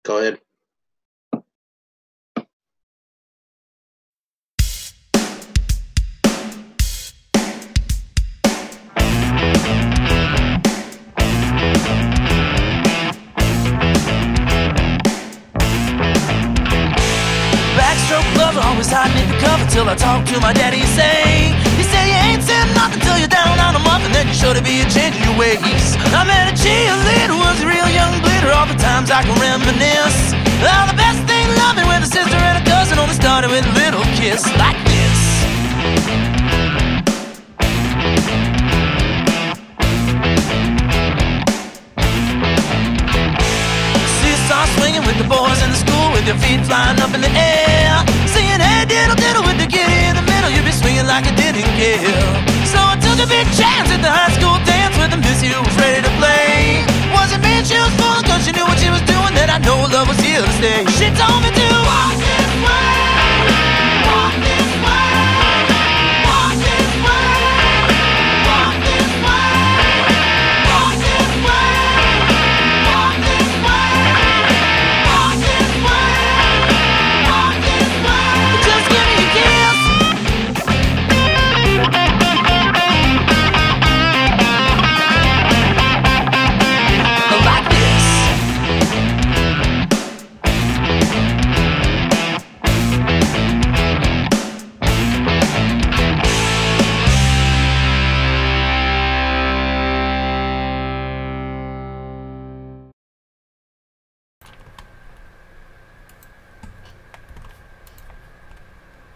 Go ahead. Always hiding in the cover till I talk to my daddy. He say you ain't said nothing till you're down on a month, and then you're sure to be changing your ways. I met a cheerleader, was a real young bleeder. All the times I can reminisce. All the best thing loving with a sister and a cousin only started with a little kiss like this. Seesaw swinging with the boys in the school, with your feet flying up in the air. Singing, hey, diddle, diddle, with the kitty in the middle. You'd be swinging like you didn't care. So I took a big chance at the high school dance with a miss who was ready to play. Wasn't mean she was fooling, cause she knew what she was doing, that I know love was here to stay. She told me to walk this way, walk this way, walk this way, walk this way, walk this way, walk this way, walk this way, walk this way. Just give me a kiss. Like this.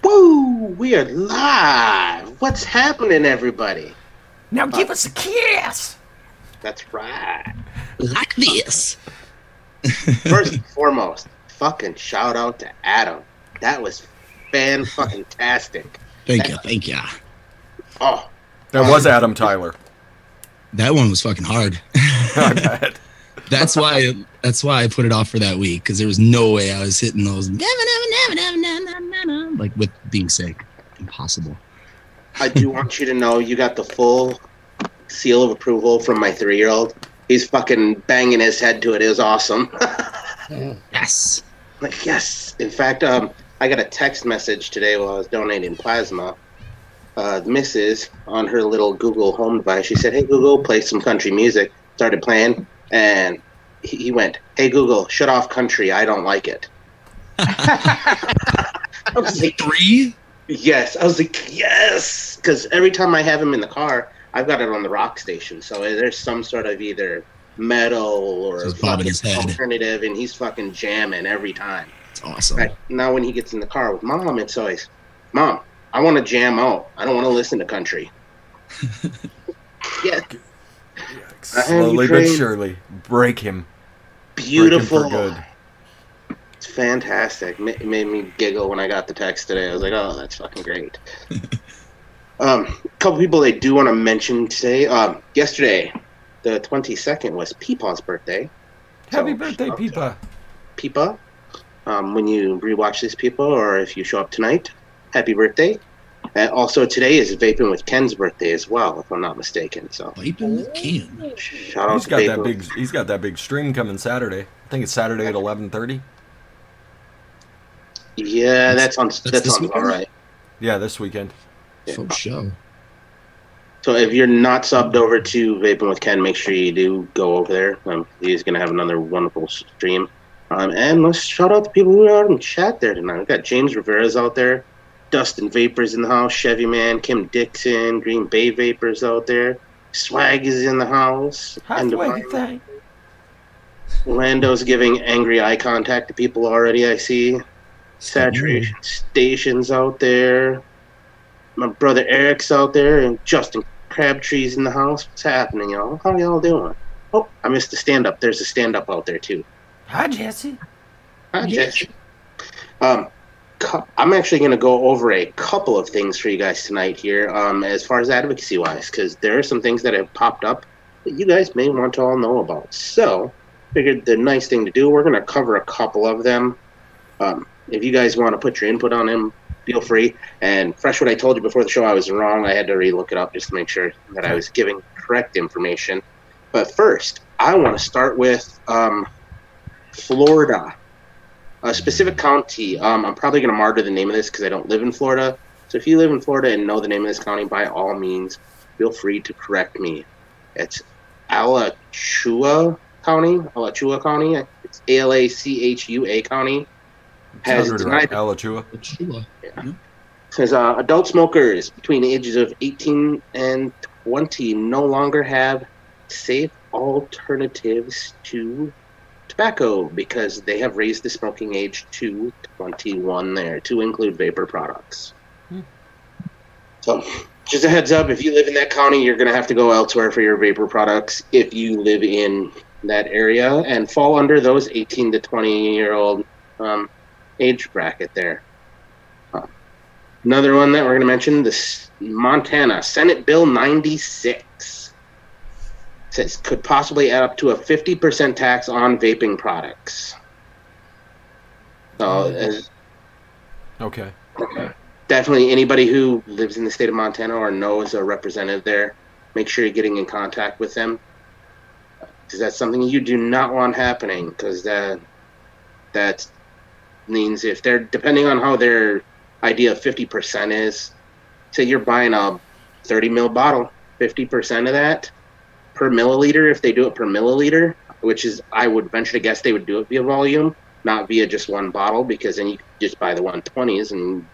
Woo! We are live. What's happening, everybody? Now give us a kiss. That's right. Like this. First and foremost, fucking shout out to Adam. That was fan-fucking-tastic. Thank you. Oh, That was Adam Tyler. That one was fucking hard. I bet. That's why I put it off for that week, because there was no way I was hitting those like with being sick. Impossible. I do want you to know you got the full seal of approval from my 3-year-old. He's fucking banging his head to it. It was awesome. Yes. Like, yes. In fact, I got a text message today while I was donating plasma. The missus, on her little Google home device, she said, hey, Google, play some country music. Started playing, and he went, hey, Google, shut off country. I don't like it. I was like, 3? yes. I was like, yes. Because every time I have him in the car, I've got it on the rock station. So there's some sort of either metal or Just bobbing his head. alternative, and he's fucking jamming every time. It's awesome. In fact, now when he gets in the car with Mom, it's always, Mom, I want to jam out. I don't want to listen to country. Yeah. Slowly but surely, break him. Beautiful. Break him for good. It's fantastic. It made me giggle when I got the text today. I was like, oh, that's fucking great. A couple people I do want to mention today. Yesterday, the 22nd, was Peepaw's birthday. Happy birthday, Peepa. Peepa. When you rewatch this, Peepa, or if you show up tonight, happy birthday. And also today is Vaping with Ken's birthday as well, if I'm not mistaken. So Vaping with Ken. Shout out He's to got Vaping. that big. He's got that big stream coming Saturday. I think it's Saturday at 11:30. Yeah, that sounds this all weekend? right. Yeah, this weekend. Full show. So if you're not subbed over to Vaping with Ken, make sure you do go over there. He's going to have another wonderful stream. And let's shout out the people who are in chat there tonight. We've got James Rivera's out there, Dustin Vapors in the house, Chevy Man, Kim Dixon, Green Bay Vapors out there. Swag is in the house. Lando's giving angry eye contact to people already, I see. Saturation Station's out there. My brother Eric's out there, and Justin Crabtree's in the house. What's happening, y'all? How y'all doing? Oh, I missed the stand-up. There's a stand-up out there, too. Hi, Jesse. Hi, Jesse. I'm actually going to go over a couple of things for you guys tonight here, as far as advocacy-wise, because there are some things that have popped up that you guys may want to all know about. So, figured the nice thing to do, we're going to cover a couple of them. If you guys want to put your input on them, feel free. And fresh, what I told you before the show, I was wrong. I had to re-look it up just to make sure that I was giving correct information. But first, I want to start with Florida. A specific county. I'm probably going to martyr the name of this because I don't live in Florida. So if you live in Florida and know the name of this county, by all means, feel free to correct me. It's Alachua County. Alachua County. It's Alachua County. Has Sounded denied. right. Alachua. Chua. Yeah. Says adult smokers between the ages of 18 and 20 no longer have safe alternatives to tobacco because they have raised the smoking age to 21 there to include vapor products. So just a heads up, if you live in that county, you're going to have to go elsewhere for your vapor products if you live in that area and fall under those 18 to 20-year-old age bracket there. Another one that we're going to mention, this Montana Senate Bill 96 says could possibly add up to a 50% tax on vaping products. So, Okay. definitely anybody who lives in the state of Montana or knows a representative there, make sure you're getting in contact with them because that's something you do not want happening because that means if they're depending on how their idea of 50% is, say you're buying a 30 ml bottle, 50% of that per milliliter, if they do it per milliliter, which is, I would venture to guess they would do it via volume, not via just one bottle, because then you just buy the 120s and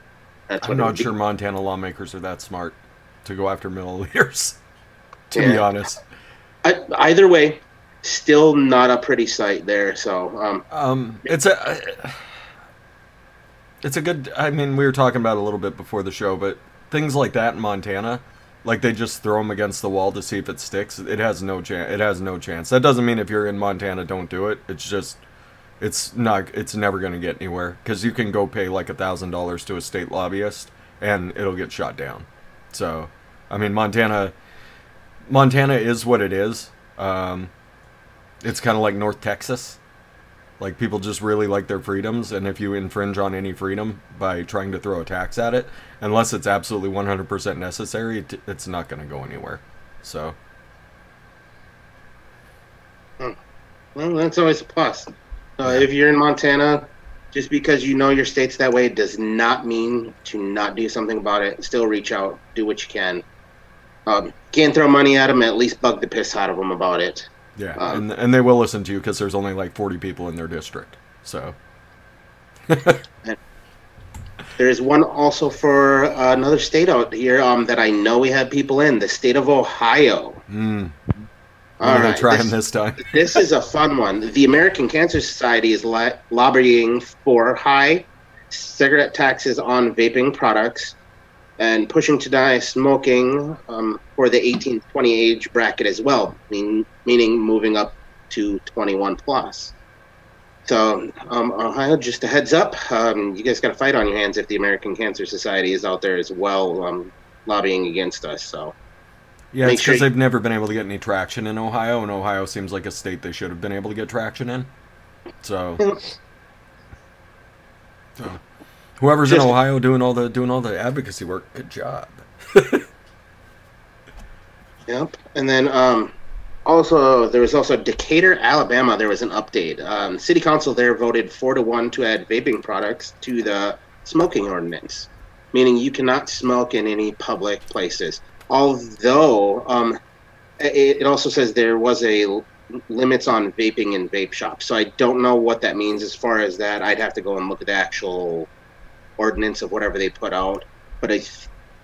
that's what I'm not sure Montana lawmakers are that smart to go after milliliters, to be honest. Either way, still not a pretty sight there. So it's a good. I mean, we were talking about it a little bit before the show, but things like that in Montana, like they just throw them against the wall to see if it sticks. It has no chance. It has no chance. That doesn't mean if you're in Montana, don't do it. It's just, it's not. It's never going to get anywhere because you can go pay like $1,000 to a state lobbyist and it'll get shot down. So, I mean, Montana is what it is. It's kind of like North Texas. Like, people just really like their freedoms, and if you infringe on any freedom by trying to throw a tax at it, unless it's absolutely 100% necessary, it's not going to go anywhere. So. Well, that's always a plus. If you're in Montana, just because you know your state's that way does not mean to not do something about it. Still reach out, do what you can. Can't throw money at them, at least bug the piss out of them about it. Yeah, and they will listen to you because there's only like 40 people in their district. So. There is one also for another state out here that I know we have people in, the state of Ohio. What are they trying this time? This is a fun one. The American Cancer Society is lobbying for high cigarette taxes on vaping products and pushing to deny smoking for the 18 to 20 age bracket as well, meaning moving up to 21 plus. So, Ohio, just a heads up, you guys got a fight on your hands if the American Cancer Society is out there as well lobbying against us. So, yeah, it's because they've never been able to get any traction in Ohio, and Ohio seems like a state they should have been able to get traction in. So whoever's in Ohio doing all the advocacy work, good job. Yep. And then there was also Decatur, Alabama. There was an update. City council there voted 4-1 to add vaping products to the smoking ordinance, meaning you cannot smoke in any public places. Although it also says there was a limits on vaping in vape shops. So I don't know what that means as far as that. I'd have to go and look at the actual ordinance of whatever they put out. But I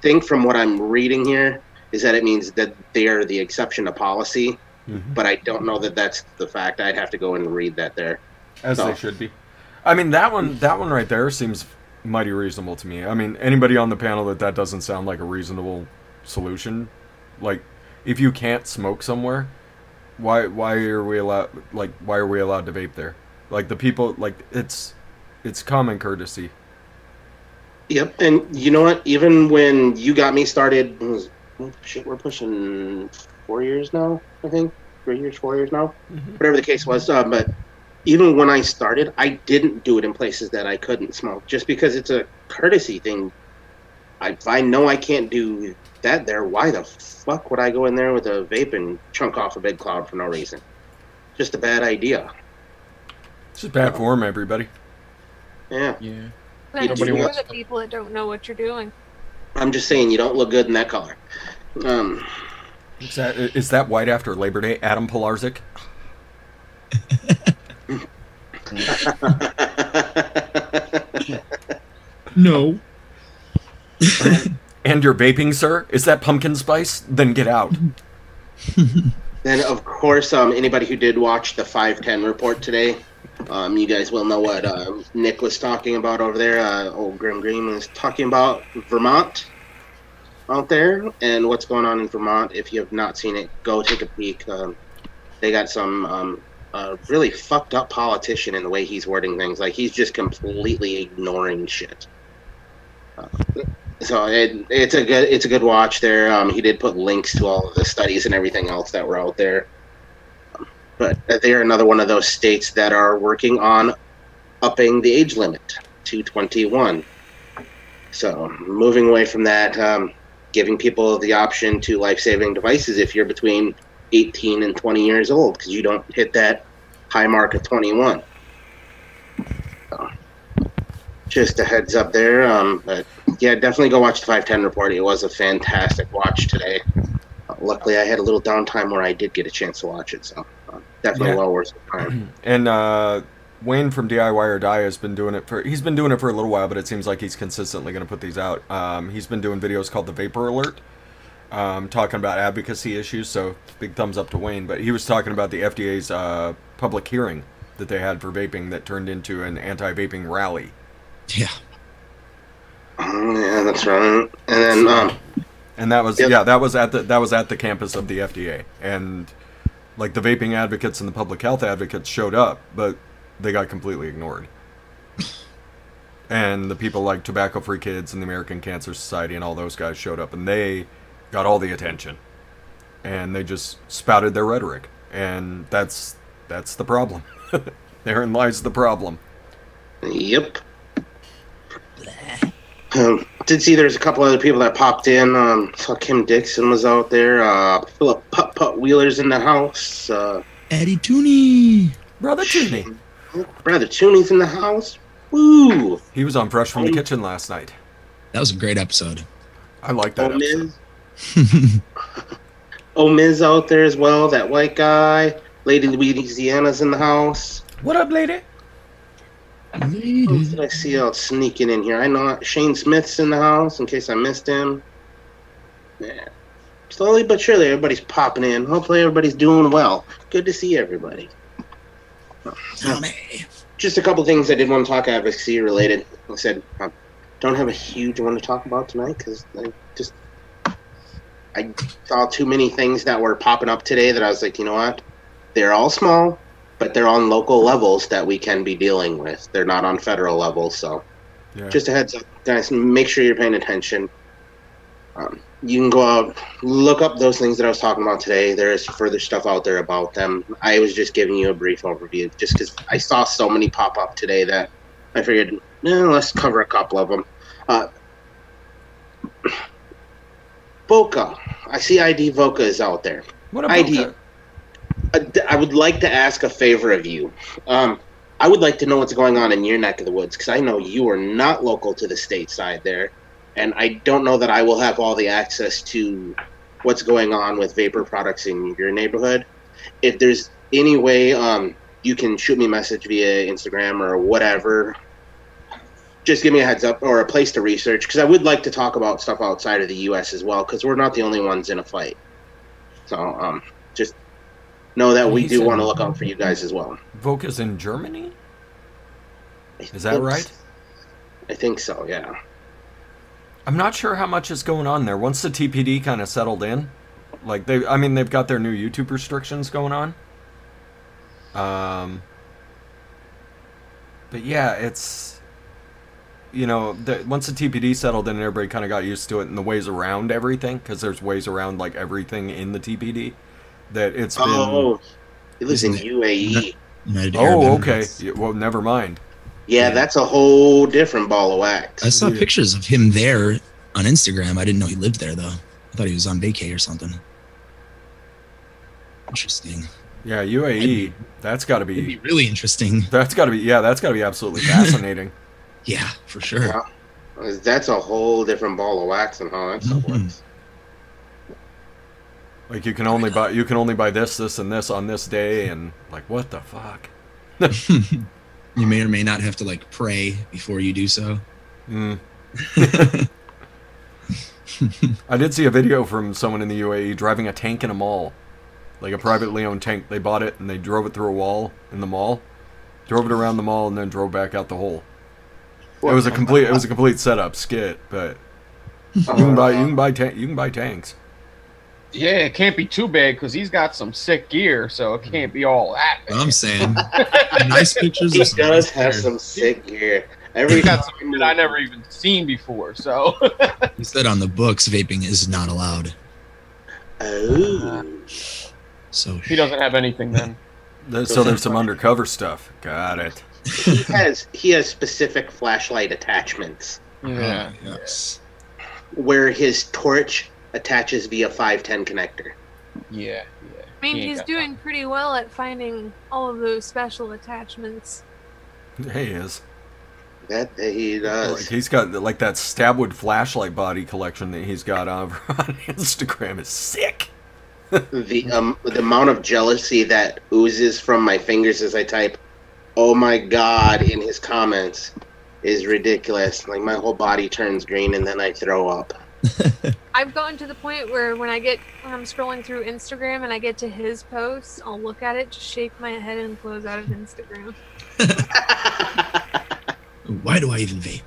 think from what I'm reading here is that it means that they are the exception to policy. Mm-hmm. But I don't know that that's the fact. I'd have to go and read that there. As they should be. I mean, that one right there seems mighty reasonable to me. I mean, anybody on the panel that doesn't sound like a reasonable solution. Like, if you can't smoke somewhere, why are we allowed to vape there? Like, the people, like, it's common courtesy. Yep. And you know what? Even when you got me started, we're pushing 4 years now, I think. 3 years, 4 years now. Mm-hmm. Whatever the case was. But even when I started, I didn't do it in places that I couldn't smoke, just because it's a courtesy thing. If I know I can't do that there, why the fuck would I go in there with a vape and chunk off a big cloud for no reason? Just a bad idea. It's just bad form, everybody. Yeah. Yeah. You That's do for wants the people that don't know what you're doing. I'm just saying you don't look good in that color. Is that white after Labor Day? Adam Pilarczyk? No. And your vaping, sir? Is that pumpkin spice? Then get out. Then, of course, anybody who did watch the 510 report today, you guys will know what Nick was talking about over there. Old Grim Green was talking about Vermont out there and what's going on in Vermont. If you have not seen it, go take a peek. They got some really fucked up politician in the way he's wording things. Like, he's just completely ignoring shit. So it's a good watch there. He did put links to all of the studies and everything else that were out there. But they're another one of those states that are working on upping the age limit to 21. So moving away from that, giving people the option to life-saving devices if you're between 18 and 20 years old, because you don't hit that high mark of 21. So, just a heads up there. But yeah, definitely go watch the 510 report. It was a fantastic watch today. Luckily, I had a little downtime where I did get a chance to watch it, so definitely well worth the time. And Wayne from DIY or Die has been doing it for. He's been doing it for a little while, but it seems like he's consistently going to put these out. He's been doing videos called the Vapor Alert, talking about advocacy issues. So big thumbs up to Wayne. But he was talking about the FDA's public hearing that they had for vaping that turned into an anti-vaping rally. Yeah. Yeah, that's right. And then and that was that was at the campus of the FDA, and like the vaping advocates and the public health advocates showed up, but they got completely ignored. And the people like Tobacco Free Kids and the American Cancer Society and all those guys showed up, and they got all the attention, and they just spouted their rhetoric, and that's the problem. Therein lies the problem. Yep. Did see there's a couple other people that popped in. Saw Kim Dixon was out there. Philip Putt Wheeler's in the house. Eddie Tooney. Brother Tooney. Brother Tooney's in the house. Woo! He was on Fresh from the Kitchen last night. That was a great episode. I like that episode. Miz out there as well. That white guy. Lady Louisiana's in the house. What up, lady? Who did I see out sneaking in here? I know Shane Smith's in the house, in case I missed him. Yeah. Slowly but surely, everybody's popping in. Hopefully, everybody's doing well. Good to see everybody. Just a couple things I did want to talk advocacy related. Like I said, I don't have a huge one to talk about tonight because I saw too many things that were popping up today that I was like, you know what? They're all small, but they're on local levels that we can be dealing with. They're not on federal levels, so just a heads up, guys. Make sure you're paying attention. You can go out, look up those things that I was talking about today. There is further stuff out there about them. I was just giving you a brief overview, just because I saw so many pop up today that I figured, let's cover a couple of them. Voca. I see ID Voca is out there. What about ID? I would like to ask a favor of you. I would like to know what's going on in your neck of the woods, because I know you are not local to the state side there, and I don't know that I will have all the access to what's going on with vapor products in your neighborhood. If there's any way you can shoot me a message via Instagram or whatever, just give me a heads up or a place to research, because I would like to talk about stuff outside of the U.S. as well, because we're not the only ones in a fight. So just know that we do want to look out for you guys as well. Voca's in Germany? Is that right? I think so, yeah. I'm not sure how much is going on there. Once the TPD kind of settled in, like they've got their new YouTube restrictions going on. But yeah, it's, once the TPD settled in, everybody kind of got used to it and the ways around everything, because there's ways around like everything in the TPD. That it's been. Oh, he lives in UAE. Oh, okay. Well, never mind. Yeah, that's a whole different ball of wax. I saw pictures of him there on Instagram. I didn't know he lived there, though. I thought he was on vacay or something. Interesting. Yeah, UAE. That's got to be really interesting. That's got to be absolutely fascinating. Yeah, for sure. Yeah. That's a whole different ball of wax and how that stuff works. Like you can only buy this, this, and this on this day, and like what the fuck? You may or may not have to like pray before you do so. I did see a video from someone in the UAE driving a tank in a mall, like a privately owned tank. They bought it and they drove it through a wall in the mall, drove it around the mall, and then drove back out the hole. It was a complete setup skit, but you can buy tanks. Yeah, it can't be too big because he's got some sick gear, so it can't be all that big. What I'm saying, nice pictures. He does have some sick gear. He's got something that I never even seen before. So he said on the books, vaping is not allowed. Oh. So he doesn't have anything then. So there's some undercover stuff. Got it. He has specific flashlight attachments. Yeah. Yes. Where his torch attaches via 510 connector. Yeah. I mean, he's doing pretty well at finding all of those special attachments. He is. That he does. Like, he's got like that Stabwood flashlight body collection that he's got over on Instagram is sick. The amount of jealousy that oozes from my fingers as I type, "Oh my God," in his comments is ridiculous. Like my whole body turns green and then I throw up. I've gotten to the point where when I'm scrolling through Instagram and I get to his posts, I'll look at it, just shake my head, and close out of Instagram. Why do I even vape?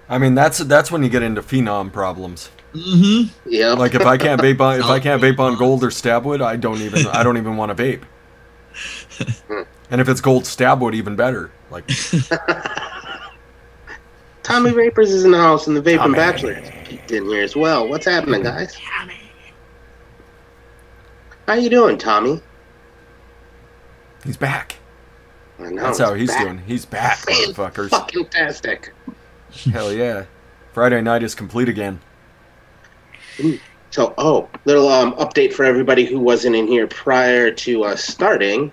I mean, that's when you get into phenom problems. Mm-hmm. Yeah. Like if I can't vape on gold or Stabwood, I don't even want to vape. And if it's gold Stabwood, even better. Like Tommy Vapors is in the house, and the Vaping Bachelor is peeked in here as well. What's happening, guys? How you doing, Tommy? he's back. I know, That's how he's back. doing. He's back, motherfuckers. Fucking fantastic. Hell yeah. Friday night is complete again. So, little update for everybody who wasn't in here prior to us starting.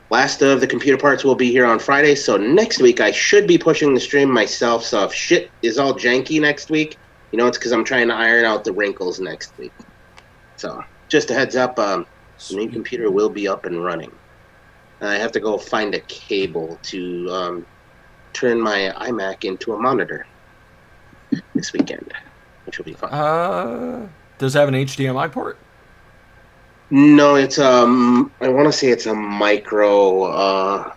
Last of the computer parts will be here on Friday, so next week I should be pushing the stream myself, so if shit is all janky next week, it's because I'm trying to iron out the wrinkles next week. So, just a heads up, the new computer will be up and running. I have to go find a cable to turn my iMac into a monitor this weekend, which will be fun. Does it have an HDMI port? No, it's I want to say it's a micro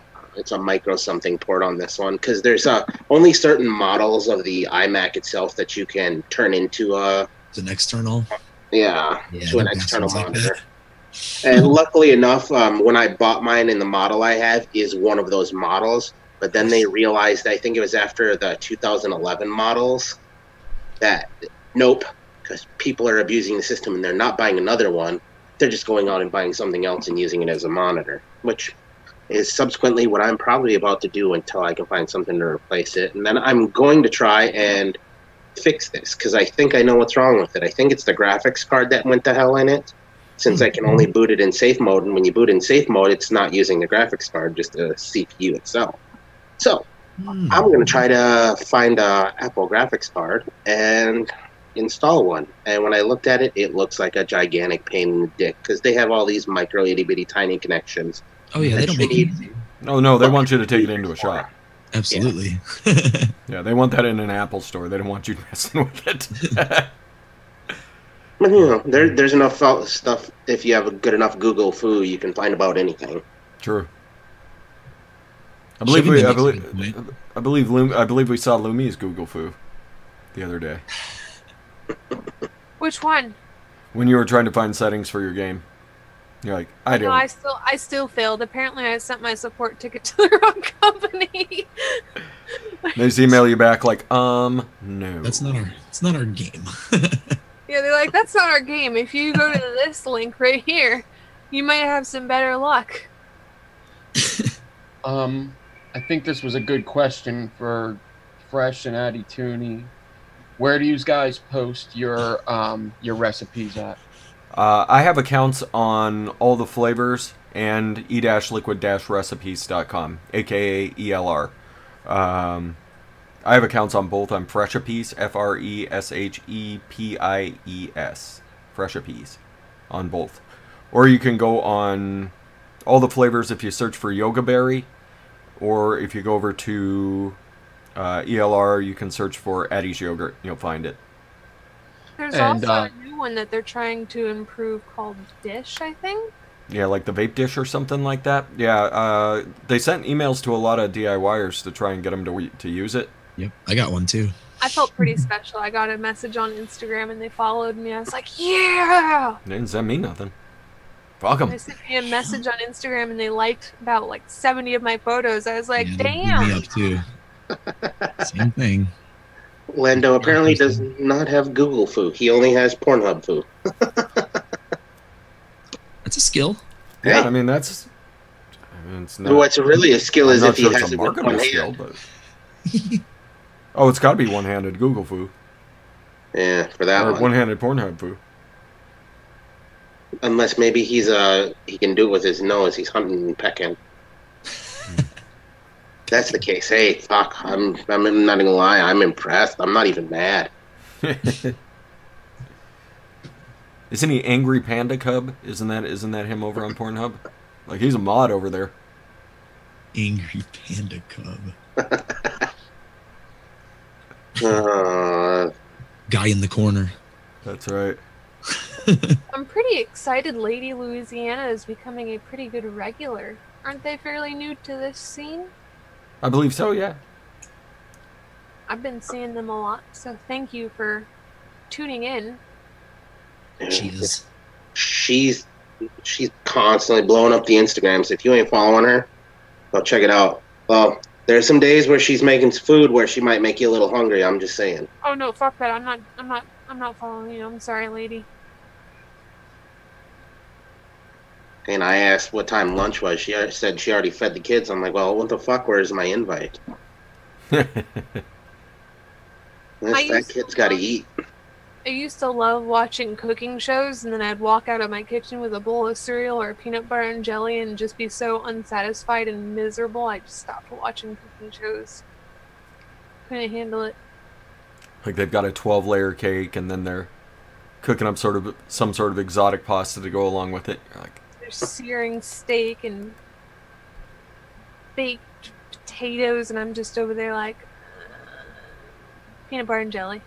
something port on this one because there's only certain models of the iMac itself that you can turn into It's an external. Yeah, to an they're external like monitor. that. And luckily enough, when I bought mine and the model I have is one of those models, but then they realized, I think it was after the 2011 models, that nope, because people are abusing the system and they're not buying another one. They're just going on and buying something else and using it as a monitor, which is subsequently what I'm probably about to do until I can find something to replace it. And then I'm going to try and fix this because I think I know what's wrong with it. I think it's the graphics card that went to hell in it, since I can only boot it in safe mode. And when you boot in safe mode, it's not using the graphics card, just the CPU itself. So I'm going to try to find a Apple graphics card and install one. And when I looked at it, it looks like a gigantic pain in the dick because they have all these micro itty bitty tiny connections. Oh yeah, they don't make it easy. No, they want you to take it into a shop. Absolutely. Yeah, they want that in an Apple store. They don't want you messing with it. But there's enough stuff. If you have a good enough Google foo, you can find about anything. True. I believe we saw Lumi's Google foo the other day. Which one? When you were trying to find settings for your game. You're like, I don't. No, I still failed. Apparently, I sent my support ticket to the wrong company. They just email you back like, no. It's not our game. Yeah, they're like, that's not our game. If you go to this link right here, you might have some better luck. I think this was a good question for Fresh and Addy Tooney. Where do you guys post your recipes at? I have accounts on all the flavors and e-liquid-recipes.com, aka ELR. I have accounts on both. I'm Freshapiece, FRESHEPIES, Freshapiece, on both. Or you can go on all the flavors if you search for Yoga Berry, or if you go over to ELR, you can search for Addie's Yogurt. You'll find it. There's And, also a new one that they're trying to improve called Dish, I think. Yeah, like the vape dish or something like that. Yeah, they sent emails to a lot of DIYers to try and get them to use it. Yep, I got one too. I felt pretty special. I got a message on Instagram and they followed me. I was like, yeah! They didn't send me nothing. Fuck 'em. They sent me a message on Instagram and they liked about like 70 of my photos. I was like, Yeah, they blew damn! me up too. Same thing. Lando apparently does not have Google Foo. He only has Pornhub Foo. That's a skill. Yeah, Hey. I mean it's not. What's really a skill I'm is not if he sure has it's a it with marketable one skill, hand. but oh, it's got to be one-handed Google Foo Yeah, for that or one. one-handed Pornhub Foo. Unless maybe he can do it with his nose. He's hunting and pecking. That's the case. Hey, fuck. I'm not gonna lie. I'm impressed. I'm not even mad. Isn't he Angry Panda Cub? Isn't that him over on Pornhub? Like he's a mod over there. Angry Panda Cub. Guy in the corner. That's right. I'm pretty excited Lady Louisiana is becoming a pretty good regular. Aren't they fairly new to this scene? I believe so. Yeah. I've been seeing them a lot, so thank you for tuning in. Cheers. She's constantly blowing up the Instagrams. If you ain't following her, go check it out. Well, there's some days where she's making food where she might make you a little hungry. I'm just saying. Oh no, fuck that. I'm not following you. I'm sorry, lady. And I asked what time lunch was. She said she already fed the kids. I'm like, well, what the fuck? Where's my invite? That kid's got to eat. I used to love watching cooking shows, and then I'd walk out of my kitchen with a bowl of cereal or peanut butter and jelly and just be so unsatisfied and miserable, I just stopped watching cooking shows. Couldn't handle it. Like they've got a 12-layer cake, and then they're cooking up some sort of exotic pasta to go along with it. You're like, There's searing steak and baked potatoes, and I'm just over there like, peanut butter and jelly.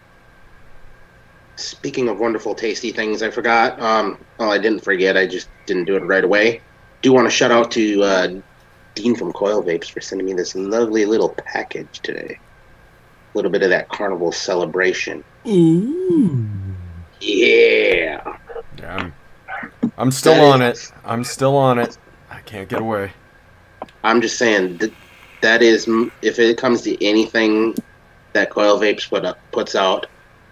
Speaking of wonderful, tasty things, I forgot. Well, I didn't forget. I just didn't do it right away. Do want to shout out to Dean from Coil Vapes for sending me this lovely little package today. A little bit of that carnival celebration. Ooh. Yeah. yeah, I'm still on it. I'm still on it. I can't get away. I'm just saying that is, if it comes to anything that Coil Vapes puts out,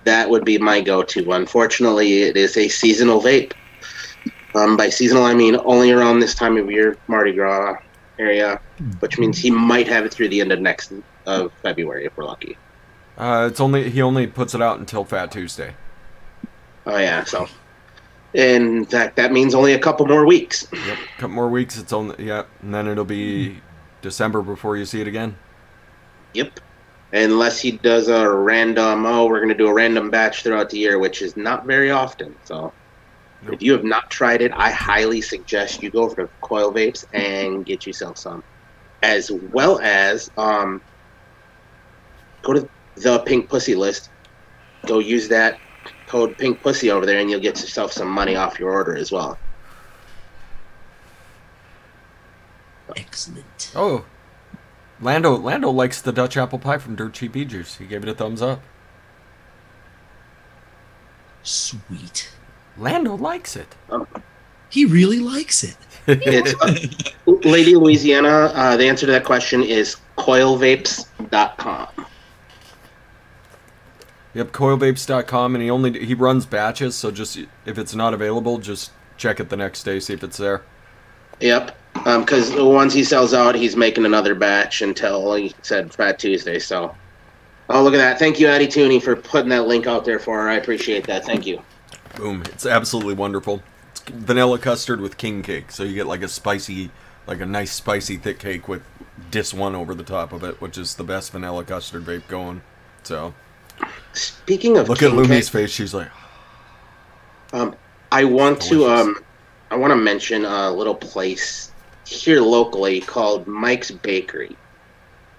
that would be my go-to. Unfortunately, it is a seasonal vape. By seasonal, I mean only around this time of year, Mardi Gras area, which means he might have it through the end of February if we're lucky. He only puts it out until Fat Tuesday. Oh yeah, so in fact that means only a couple more weeks. Yep, a couple more weeks. It's only and then it'll be December before you see it again. Yep. Unless he does a random, we're going to do a random batch throughout the year, which is not very often. So Nope. if you have not tried it, I highly suggest you go for Coil Vapes and get yourself some. As well as go to the Pink Pussy list. Go use that code Pink Pussy over there, and you'll get yourself some money off your order as well. Excellent. Oh, Lando likes the Dutch apple pie from Dirt Cheap Juice. He gave it a thumbs up. Sweet. Lando likes it. He really likes it. It's Lady Louisiana. The answer to that question is coilvapes.com. Yep, coilvapes.com, and he runs batches, so just if it's not available, just check it the next day, see if it's there. Yep. Because once he sells out, he's making another batch until he said Fat Tuesday. So, oh, look at that. Thank you, Addie Tooney, for putting that link out there for her. I appreciate that. Thank you. Boom. It's absolutely wonderful. vanilla custard with king cake. So you get like a spicy, like a nice spicy thick cake with Dis 1 over the top of it, which is the best vanilla custard vape going. So, Speaking of look at king Lumi's cake, face. She's like, I want delicious. to mention a little place here locally called Mike's Bakery,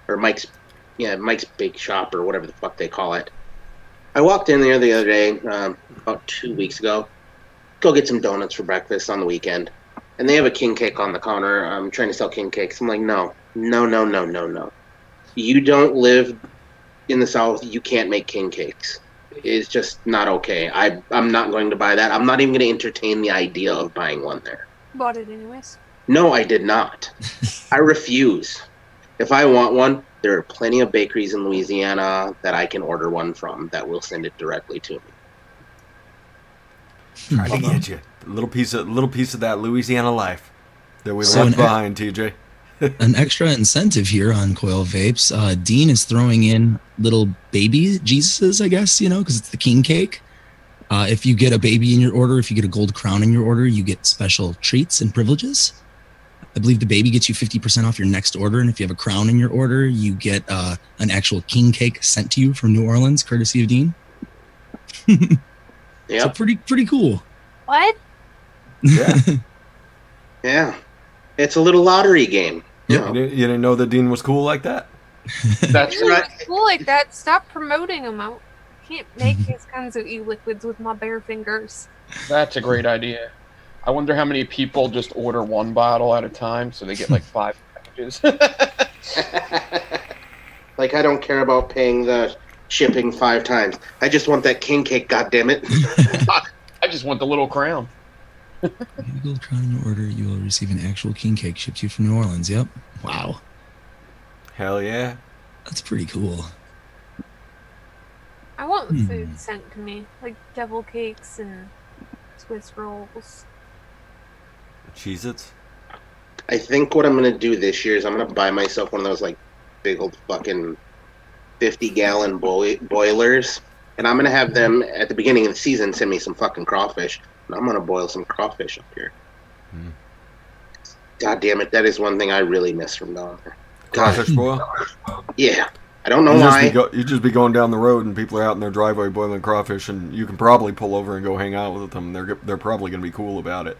or Mike's Bake Shop, or whatever the fuck they call it. I walked in there the other day, about 2 weeks ago, go get some donuts for breakfast on the weekend, and they have a king cake on the counter. I'm trying to sell king cakes. I'm like, no. You don't live in the South. You can't make king cakes. It's just not okay. I'm not going to buy that. I'm not even going to entertain the idea of buying one there. Bought it anyways. No, I did not. I refuse. If I want one, there are plenty of bakeries in Louisiana that I can order one from that will send it directly to me. trying to get you a little piece of that Louisiana life that we So left behind, TJ. An extra incentive here on Coil Vapes. Dean is throwing in little baby Jesuses, I guess, because it's the king cake. If you get a baby in your order, if you get a gold crown in your order, you get special treats and privileges. I believe the baby gets you 50% off your next order. And if you have a crown in your order, you get an actual king cake sent to you from New Orleans, courtesy of Dean. Yeah. So pretty cool. What? Yeah. Yeah. It's a little lottery game. Yep. You didn't know that Dean was cool like that? That's You're right. cool like that. Stop promoting them. I can't make these kinds of e-liquids with my bare fingers. That's a great idea. I wonder how many people just order one bottle at a time, so they get like 5 packages. Like, I don't care about paying the shipping 5 times. I just want that king cake, goddammit. I just want the little crown. If you have a gold crown in your order, you will receive an actual king cake shipped to you from New Orleans. Yep. Wow. Hell yeah. That's pretty cool. I want food sent to me, like devil cakes and Swiss rolls. Cheez-Its? I think what I'm going to do this year is I'm going to buy myself one of those, like, big old fucking 50-gallon boilers. And I'm going to have them, at the beginning of the season, send me some fucking crawfish. And I'm going to boil some crawfish up here. God damn it, that is one thing I really miss from down there. Crawfish boil? Yeah. I don't know why. You just be going down the road and people are out in their driveway boiling crawfish, and you can probably pull over and go hang out with them. They're probably going to be cool about it.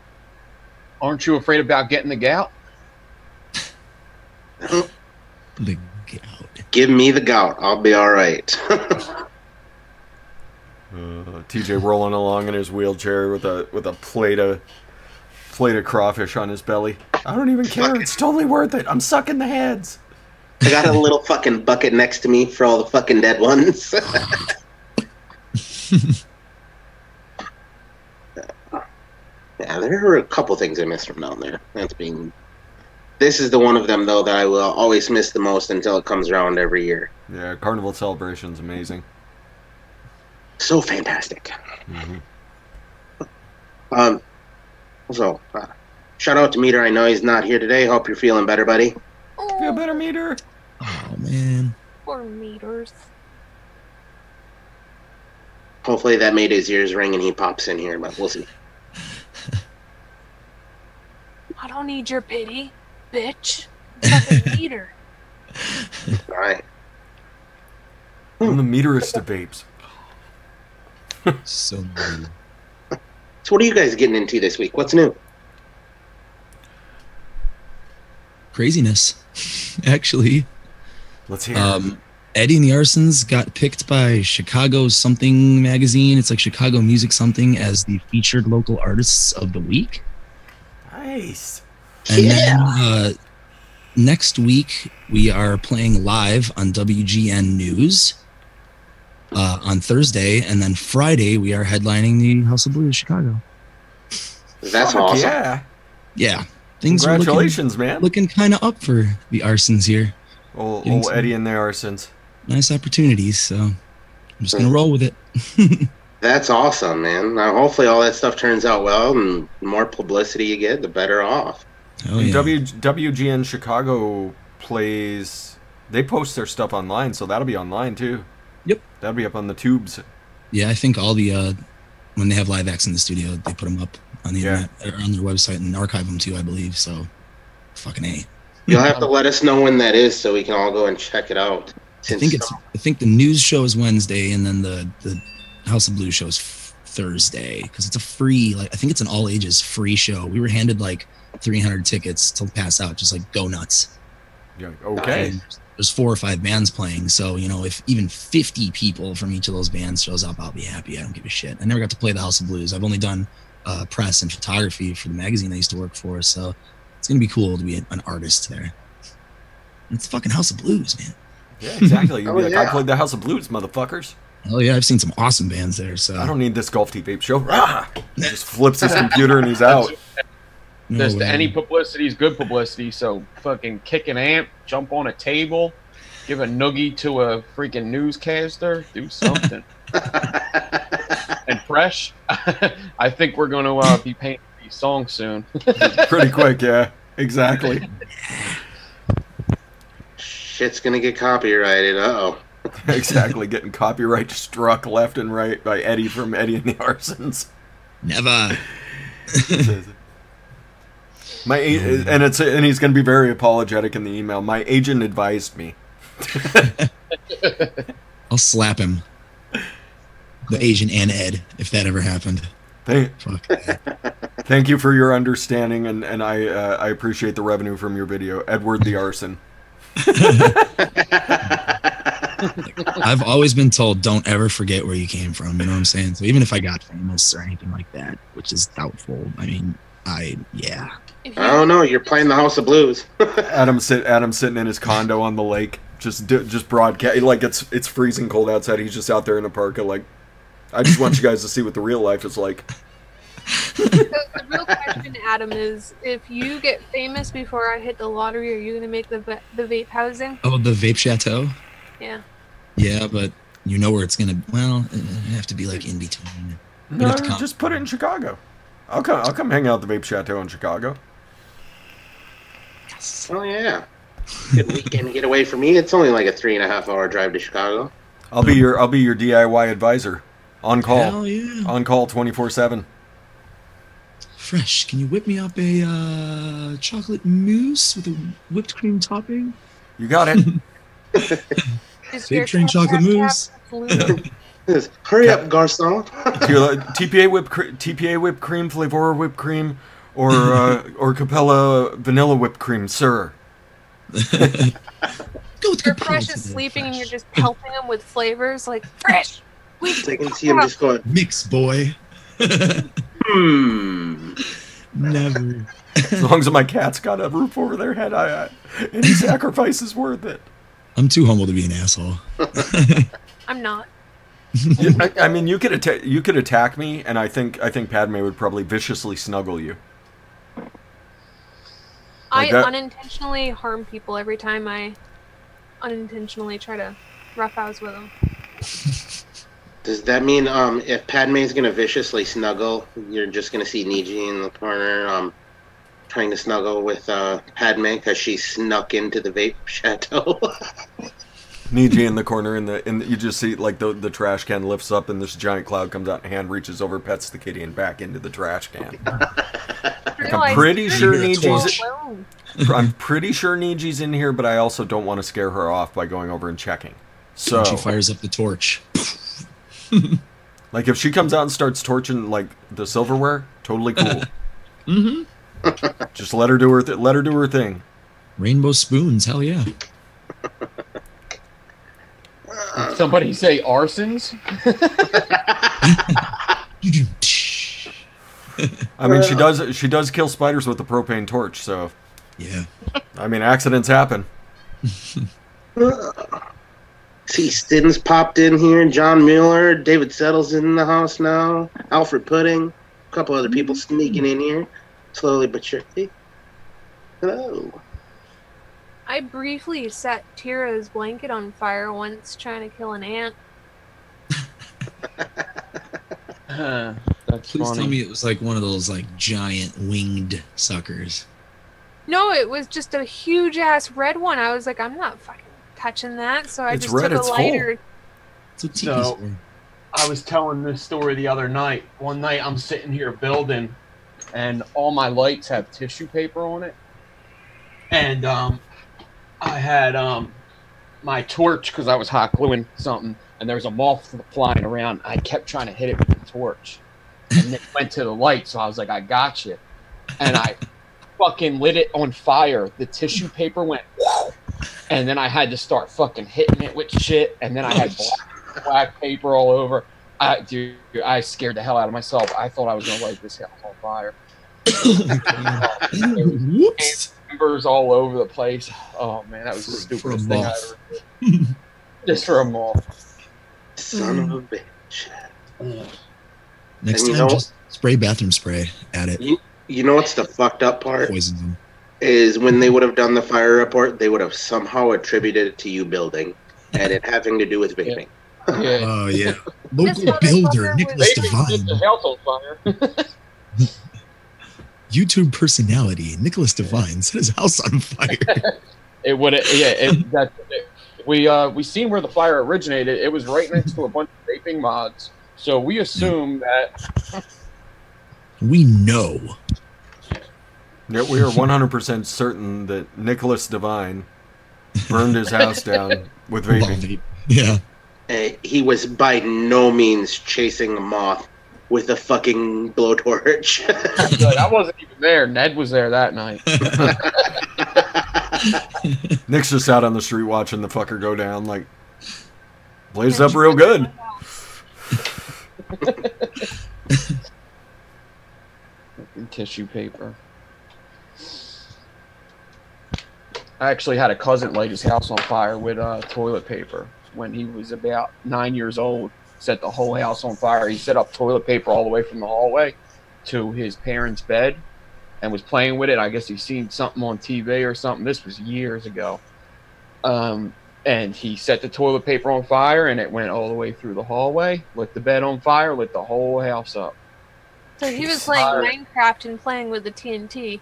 Aren't you afraid about getting the gout? The gout. Give me the gout. I'll be all right. TJ rolling along in his wheelchair with a plate of crawfish on his belly. I don't even care. It's totally worth it. I'm sucking the heads. I got a little fucking bucket next to me for all the fucking dead ones. Yeah, there are a couple things I miss from down there. This is the one of them, though, that I will always miss the most until it comes around every year. Yeah, Carnival Celebration's amazing. So fantastic. So, shout out to Meter. I know he's not here today. Hope you're feeling better, buddy. Feel better, Meter. Oh, man. Poor meters. Hopefully that made his ears ring and he pops in here, but we'll see. I don't need your pity, bitch. I'm a meter. All right. I'm the meterist of vapes. So new. So what are you guys getting into this week? What's new? Craziness, actually. Let's hear it. Eddie and the Arsons got picked by Chicago something magazine. It's like Chicago Music something as the featured local artists of the week. Nice. And then next week we are playing live on WGN News on Thursday, and then Friday we are headlining the House of Blues Chicago. That's Fuck awesome. Yeah. Yeah, things Congratulations, are man. looking kind of up for the Arsons here. Old Getting some Eddie and the Arsons. nice opportunities, so I'm just gonna roll with it. That's awesome, man. Now, hopefully all that stuff turns out well, and the more publicity you get, the better off. Oh And yeah. WGN Chicago plays. They post their stuff online, so that'll be online too. Yep. That'll be up on the tubes. Yeah, I think all the when they have live acts in the studio, they put them up on the internet or on their website and archive them too, I believe. So, fucking A. You'll have to let us know when that is so we can all go and check it out. I think the news show is Wednesday, and then the House of Blues show is Thursday, because it's a free, like, I think it's an all ages free show. We were handed like 300 tickets to pass out, just like go nuts. Yeah. Okay. And there's 4 or 5 bands playing, so if even 50 people from each of those bands shows up, I'll be happy. I don't give a shit. I never got to play the House of Blues. I've only done press and photography for the magazine I used to work for, so it's gonna be cool to be an artist there. It's fucking House of Blues, man. Yeah, exactly. You'd be like, I played the House of Blues, motherfuckers. Hell yeah, I've seen some awesome bands there. So I don't need this Golf Tea Vape show. Rah! He just flips his computer and he's out. Any publicity is good publicity. So fucking kick an amp, jump on a table, give a noogie to a freaking newscaster, do something. And Fresh, I think we're going to be painting these songs soon. Pretty quick, yeah. Exactly. Shit's gonna get copyrighted. Uh-oh. Exactly, getting copyright struck left and right by Eddie from Eddie and the Arsons. Never. And he's going to be very apologetic in the email. My agent advised me. I'll slap him. The Asian and Ed, if that ever happened. Thank you for your understanding, and I appreciate the revenue from your video, Edward the Arson. I've always been told, don't ever forget where you came from. You know what I'm saying? So even if I got famous or anything like that, which is doubtful, I mean, I don't know. You're playing the House of Blues. Adam's sitting in his condo on the lake, just broadcast, like it's freezing cold outside. He's just out there in a parka, like, I just want you guys to see what the real life is like. The real question, Adam, is if you get famous before I hit the lottery, are you going to make the vape housing? Oh, the Vape Chateau? Yeah. Yeah, but you know where it's going to... Well, it'd have to be like in between. No, just put it in Chicago. I'll come hang out at the Vape Chateau in Chicago. Yes. Oh, yeah. Good weekend getaway for me. It's only like a 3.5-hour drive to Chicago. I'll be your DIY advisor. On call. Hell yeah. On call 24/7. Fresh, can you whip me up a chocolate mousse with a whipped cream topping? You got it. Big train chocolate mousse. Hurry up, garçon. TPA whipped cream, Flavora whipped cream, or Capella vanilla whipped cream, sir. Go with Your Fresh is sleeping and you're just pelting him with flavors like Fresh. I can see him just going, mix, boy. Never. As long as my cat's got a roof over their head, any sacrifice is worth it. I'm too humble to be an asshole. I'm not. I mean, you could attack me, and I think Padme would probably viciously snuggle you. I unintentionally harm people every time I unintentionally try to roughhouse with them. Does that mean if Padme's going to viciously snuggle, you're just going to see Niji in the corner trying to snuggle with Padme because she snuck into the Vape Chateau? Niji in the corner, you just see like the trash can lifts up and this giant cloud comes out and hand reaches over, pets the kitty, and back into the trash can. I'm pretty sure Niji's in here, but I also don't want to scare her off by going over and checking. So she fires up the torch. Like if she comes out and starts torching like the silverware, totally cool. Mm-hmm. Just let her do her thing. Rainbow spoons, hell yeah. Somebody say arsons? I mean, she does kill spiders with the propane torch, so yeah. I mean, accidents happen. See, Stin's popped in here. John Mueller, David Settle's in the house now. Alfred Pudding, a couple other people sneaking in here, slowly but surely. Hello. I briefly set Tira's blanket on fire once trying to kill an ant. That's Please funny. tell me it was like one of those like giant winged suckers. No, it was just a huge ass red one. I was like, I'm not fucking touching that. So I It's just red, took it's a full. lighter. That's what TP's for. I was telling this story the other night. One night I'm sitting here building, and all my lights have tissue paper on it. And I had my torch because I was hot gluing something, and there was a moth flying around. I kept trying to hit it with the torch, and it went to the light. So I was like, I got you. And I fucking lit it on fire. The tissue paper went, and then I had to start fucking hitting it with shit, and then I had black paper all over. Dude, I scared the hell out of myself. I thought I was gonna light this house on fire. Whoops. Embers all over the place. Oh man, that was the stupidest thing I ever did. Just for a moth. Son of a bitch. Next And time, just spray bathroom spray at it. You know what's the fucked up part? Poisons them. Is when they would have done the fire report, they would have somehow attributed it to you building and it having to do with vaping. Yeah. Oh, yeah. Local builder, Nicholas Devine. The house on fire. YouTube personality, Nicholas Devine, set his house on fire. It would, yeah. We seen where the fire originated. It was right next to a bunch of vaping mods, so we assume that. We know. Yeah, we are 100% certain that Nicholas Devine burned his house down with vaping. Yeah. He was by no means chasing a moth with a fucking blowtorch. I wasn't even there. Ned was there that night. Nick's just out on the street watching the fucker go down, like, blazed up real good. Tissue paper. I actually had a cousin light his house on fire with toilet paper when he was about 9 years old. Set the whole house on fire. He set up toilet paper all the way from the hallway to his parents' bed and was playing with it. I guess he seen something on TV or something. This was years ago. And he set the toilet paper on fire, and it went all the way through the hallway, lit the bed on fire, lit the whole house up. So he was playing Minecraft and playing with the TNT.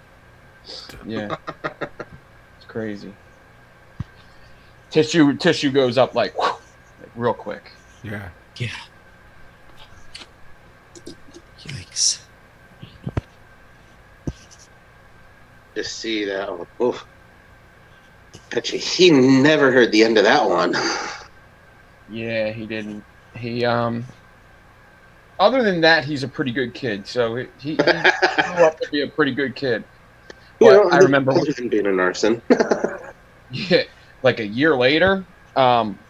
Yeah. It's crazy. Tissue goes up like real quick. Yeah. Yeah. Yikes. Just see that. Oof. Bet you he never heard the end of that one. Yeah, he didn't. He other than that, he's a pretty good kid. So he grew up to be a pretty good kid. But I remember being an arson. Yeah, like a year later,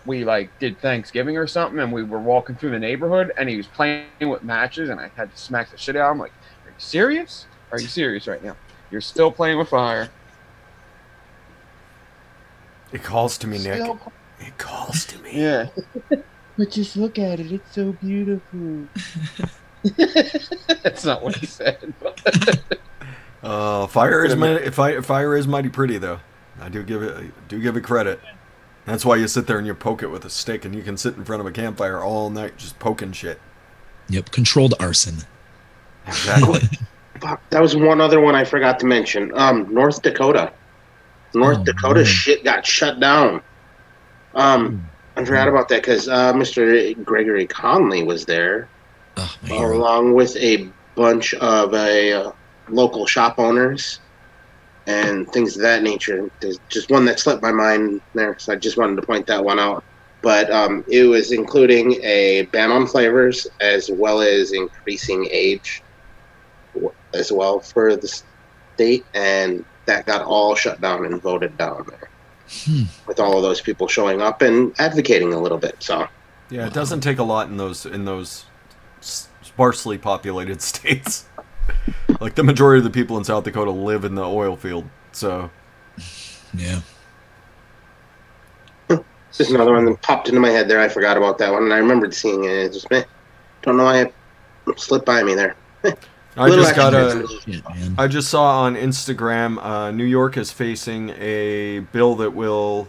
we like did Thanksgiving or something, and we were walking through the neighborhood, and he was playing with matches, and I had to smack the shit out of him. Like, are you serious? Are you serious right now? You're still playing with fire. It calls to me, Nick. It calls to me. Yeah. But just look at it. It's so beautiful. That's not what he said. Fire is mighty pretty, though. I do give it credit. That's why you sit there and you poke it with a stick, and you can sit in front of a campfire all night just poking shit. Yep, controlled arson. Exactly. Fuck, that was one other one I forgot to mention. North Dakota. North Dakota shit got shut down. I forgot about that because Mr. Gregory Conley was there, along with a bunch of local shop owners and things of that nature. There's just one that slipped my mind there, so I just wanted to point that one out. But it was including a ban on flavors as well as increasing age as well for the state, and that got all shut down and voted down there. With all of those people showing up and advocating a little bit. So yeah, it doesn't take a lot in those sparsely populated states. Like the majority of the people in South Dakota live in the oil field. So yeah. Just another one that popped into my head there. I forgot about that one, and I remembered seeing it. It just don't know why it slipped by me there. I just saw on Instagram, New York is facing a bill that will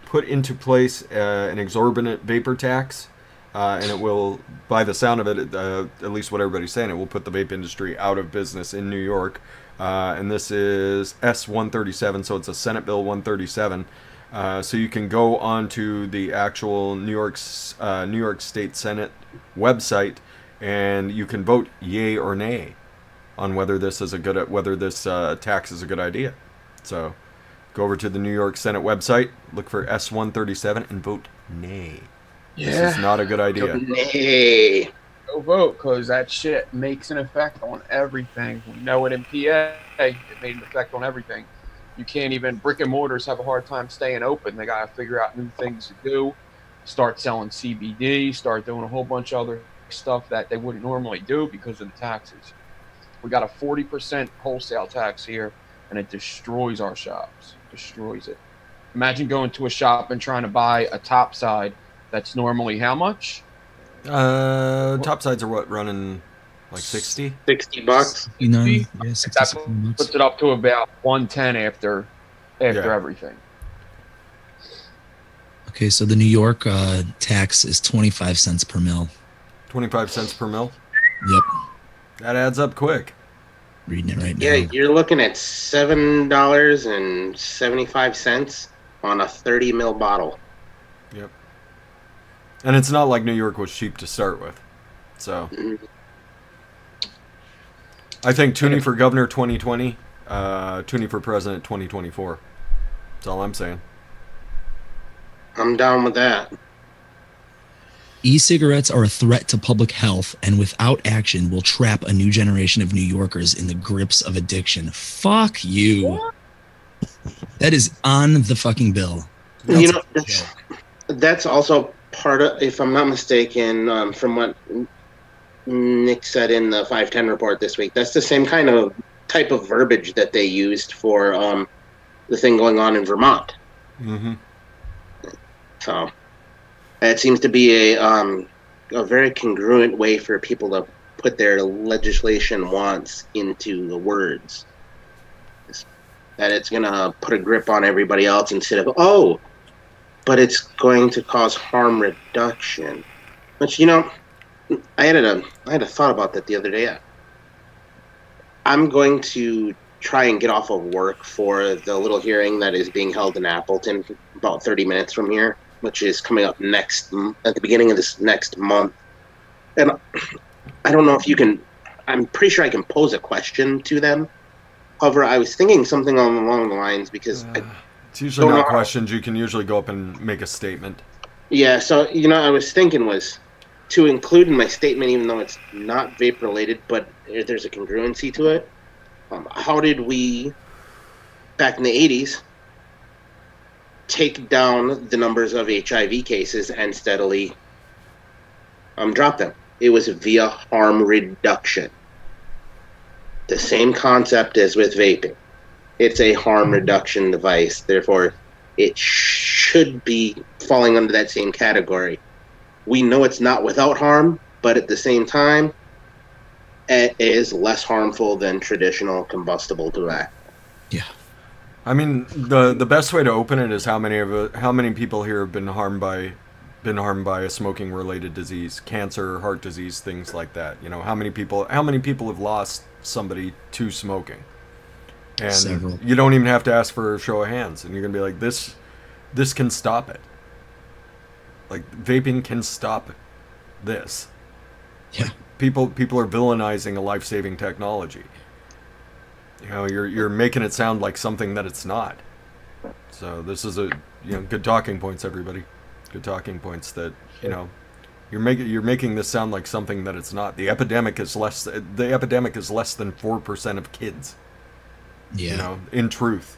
put into place an exorbitant vapor tax, and it will, by the sound of it, at least what everybody's saying, it will put the vape industry out of business in New York. And this is S-137, so it's a Senate Bill 137. So you can go onto the actual New York State Senate website, and you can vote yay or nay on whether this tax is a good idea. So go over to the New York Senate website, look for S137, and vote nay. Yeah. This is not a good idea. Nay. Go vote, because that shit makes an effect on everything. We know it in PA. It made an effect on everything. You can't even, brick and mortars have a hard time staying open. They got to figure out new things to do, start selling CBD, start doing a whole bunch of other stuff that they wouldn't normally do because of the taxes. We got a 40% wholesale tax here, and it destroys our shops. Destroys it. Imagine going to a shop and trying to buy a topside that's normally how much? Top sides are what, running like 60? $60. Yeah, 60, That 60 bucks. puts it up to about 110 after Yeah. everything. Okay, so the New York tax is 25 cents per mil. 25 cents per mil? Yep, That adds up quick. reading it right now. Yeah, you're looking at $7.75 on a 30 ml bottle. Yep. And it's not like New York was cheap to start with. So I think Tooney for governor 2020, Tooney for president 2024. That's all I'm saying. I'm down with that. E-cigarettes are a threat to public health, and without action will trap a new generation of New Yorkers in the grips of addiction. Fuck you. That is on the fucking bill. You know, that's also part of, if I'm not mistaken, from what Nick said in the 510 report this week, that's the same kind of type of verbiage that they used for the thing going on in Vermont. Mm-hmm. So it seems to be a very congruent way for people to put their legislation wants into the words. That it's going to put a grip on everybody else instead of, oh, but it's going to cause harm reduction. But, you know, I had a thought about that the other day. I'm going to try and get off of work for the little hearing that is being held in Appleton about 30 minutes from here, which is coming up at the beginning of this next month. And I don't know if you can, I'm pretty sure I can pose a question to them. However, I was thinking something along the lines because it's usually not questions. You can usually go up and make a statement. Yeah, so, you know, I was thinking was to include in my statement, even though it's not vape related, but there's a congruency to it. How did we, back in the 80s, take down the numbers of HIV cases and steadily drop them? It was via harm reduction. The same concept as with vaping. It's a harm reduction device. Therefore, it should be falling under that same category. We know it's not without harm, but at the same time, it is less harmful than traditional combustible tobacco. Yeah. I mean, the best way to open it is how many people here have been harmed by a smoking related disease, cancer, heart disease, things like that. You know, how many people have lost somebody to smoking? And Several. You don't even have to ask for a show of hands, and you're gonna be like, this can stop it. Like, vaping can stop this. Yeah. Like, people are villainizing a life-saving technology. You know, you're making it sound like something that it's not. So this is good talking points, everybody. Good talking points that, you know, you're making this sound like something that it's not. The epidemic is less than 4% of kids. Yeah. You know, in truth.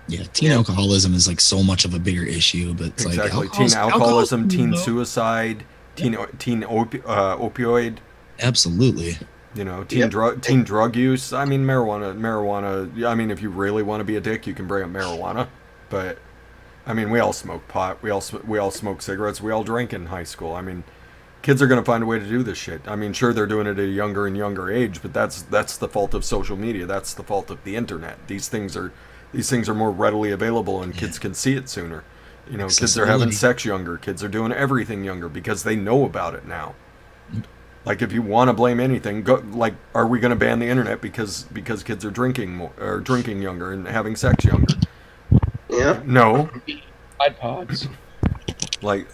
Yeah, teen alcoholism is like so much of a bigger issue, but it's exactly. like Teen alcoholism, teen suicide, teen opioid. Absolutely. You know, teen drug use. I mean, marijuana. I mean, if you really want to be a dick, you can bring up marijuana. But I mean, we all smoke pot. We all smoke cigarettes. We all drank in high school. I mean, kids are going to find a way to do this shit. I mean, sure, they're doing it at a younger and younger age, but that's the fault of social media. That's the fault of the internet. These things are more readily available, and kids can see it sooner. You know, kids are having sex younger. Kids are doing everything younger because they know about it now. Like, if you want to blame anything, are we going to ban the internet because kids are drinking more or drinking younger and having sex younger? Yeah. No. iPods. Like,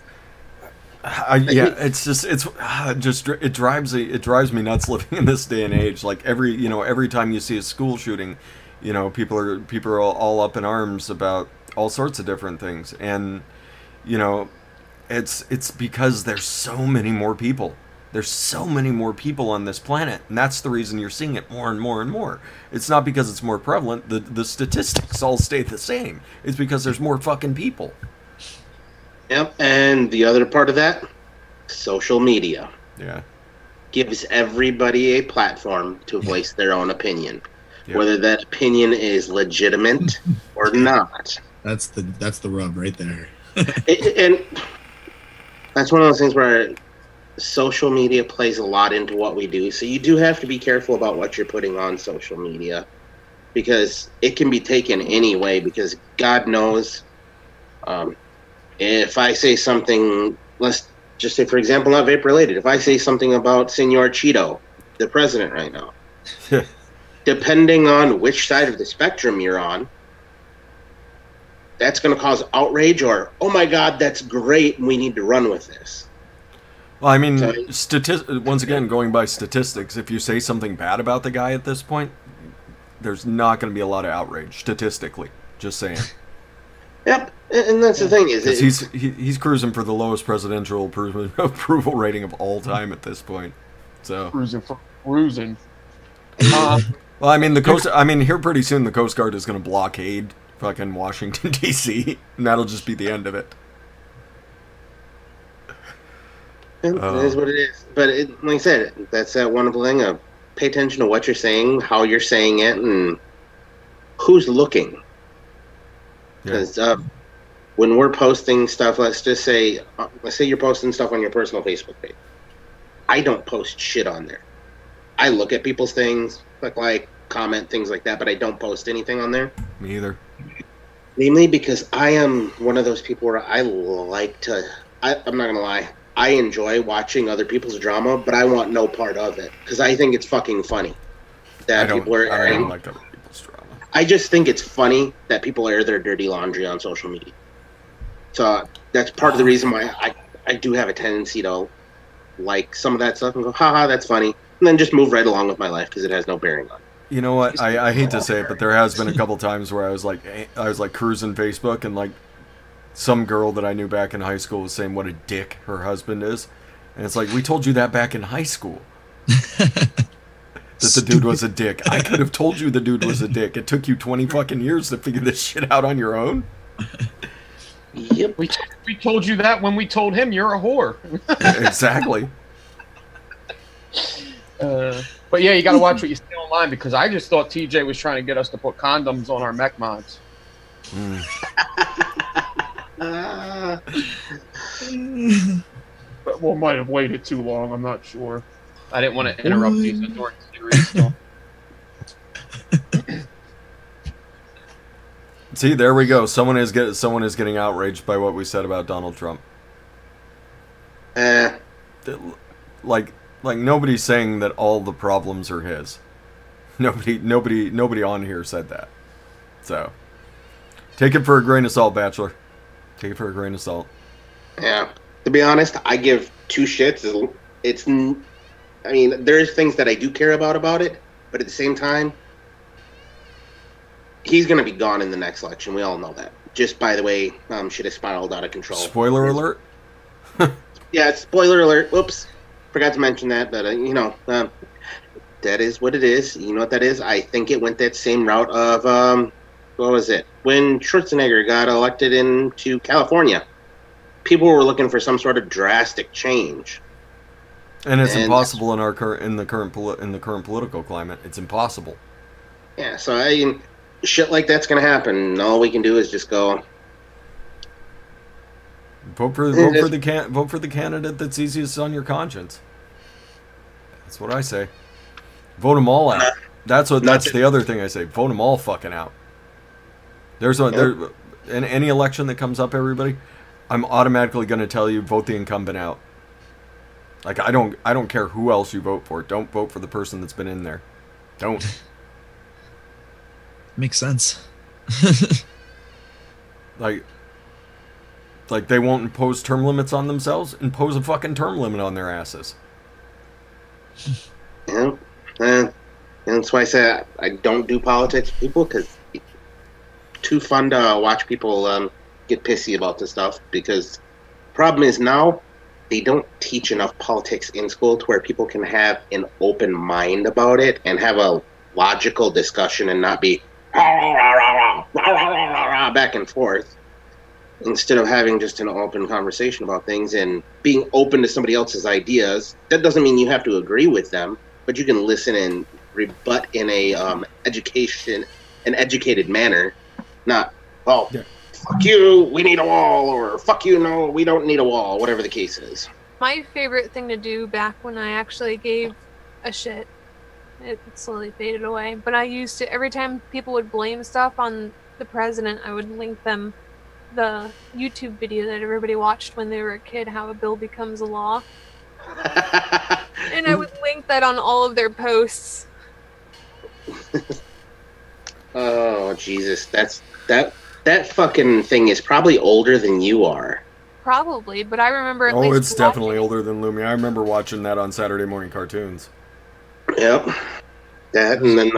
it drives me nuts living in this day and age. Like every time you see a school shooting, people are all up in arms about all sorts of different things, and it's because there's so many more people. There's so many more people on this planet, and that's the reason you're seeing it more and more and more. It's not because it's more prevalent. The statistics all stay the same. It's because there's more fucking people. Yep, and the other part of that, social media. Yeah. Gives everybody a platform to voice their own opinion, Yep. whether that opinion is legitimate or not. That's the rub right there. And that's one of those things where social media plays a lot into what we do. So you do have to be careful about what you're putting on social media, because it can be taken any way, because God knows, if I say something, let's just say, for example, not vape related, if I say something about Senor Cheeto, the president right now, depending on which side of the spectrum you're on, that's going to cause outrage, or, oh my God, that's great, and we need to run with this. Well, I mean, once again, going by statistics, if you say something bad about the guy at this point, there's not going to be a lot of outrage, statistically. Just saying. Yep, and that's the thing is, he's cruising for the lowest presidential approval rating of all time at this point. So Cruising. Well, I mean, here pretty soon the Coast Guard is going to blockade fucking Washington D.C. and that'll just be the end of it. It is what it is. But like I said, that's that wonderful thing of pay attention to what you're saying, how you're saying it, and who's looking. Because when we're posting stuff, let's say you're posting stuff on your personal Facebook page. I don't post shit on there. I look at people's things, like comment, things like that, but I don't post anything on there. Me either. Namely because I am one of those people where I like to, I'm not going to lie, I enjoy watching other people's drama, but I want no part of it, because I think it's fucking funny that people are airing. I don't like other people's drama. I just think it's funny that people air their dirty laundry on social media. So that's part of the reason why I do have a tendency to like some of that stuff and go, haha, that's funny, and then just move right along with my life because it has no bearing on it. You know what? I hate to say it, but there has been a couple times where I was like cruising Facebook, and like some girl that I knew back in high school was saying what a dick her husband is, and it's like, we told you that back in high school. That the dude was a dick. I could have told you the dude was a dick. It took you 20 fucking years to figure this shit out on your own. Yep. We told you that when we told him you're a whore. Exactly. But yeah, you got to watch what you say online, because I just thought TJ was trying to get us to put condoms on our mech mods. But we might have waited too long. I'm not sure. I didn't want to interrupt these adoring series. So. See, there we go. Someone is getting outraged by what we said about Donald Trump. Like nobody's saying that all the problems are his. Nobody on here said that. So take it for a grain of salt, Bachelor. Take it for a grain of salt. Yeah. To be honest, I give two shits. I mean, there's things that I do care about it, but at the same time, he's going to be gone in the next election. We all know that. Just by the way, shit has spiraled out of control. Spoiler alert. Yeah, spoiler alert. Whoops. Forgot to mention that, but, that is what it is. You know what that is? I think it went that same route of, what was it? When Schwarzenegger got elected into California, people were looking for some sort of drastic change. And it's impossible in the current political climate. It's impossible. Yeah, so shit like that's going to happen. All we can do is just go vote for the candidate that's easiest on your conscience. That's what I say. Vote them all out. That's the other thing I say. Vote them all fucking out. In any election that comes up, everybody, I'm automatically going to tell you, vote the incumbent out. Like, I don't care who else you vote for. Don't vote for the person that's been in there. Don't. Makes sense. Like they won't impose term limits on themselves. Impose a fucking term limit on their asses. Yeah, and that's why I say I don't do politics with people, because it's too fun to watch people get pissy about this stuff. Because the problem is now they don't teach enough politics in school to where people can have an open mind about it and have a logical discussion and not be back and forth, instead of having just an open conversation about things and being open to somebody else's ideas. That doesn't mean you have to agree with them, but you can listen and rebut in a educated manner. Not, fuck you, we need a wall, or fuck you, no, we don't need a wall, whatever the case is. My favorite thing to do back when I actually gave a shit, it slowly faded away, but I used to, every time people would blame stuff on the president, I would link them the YouTube video that everybody watched when they were a kid, how a bill becomes a law. And I would link that on all of their posts. Oh, Jesus. That fucking thing is probably older than you are. Probably, but I remember at least it's definitely older than Lumi. I remember watching that on Saturday morning cartoons. Yep. That, and then...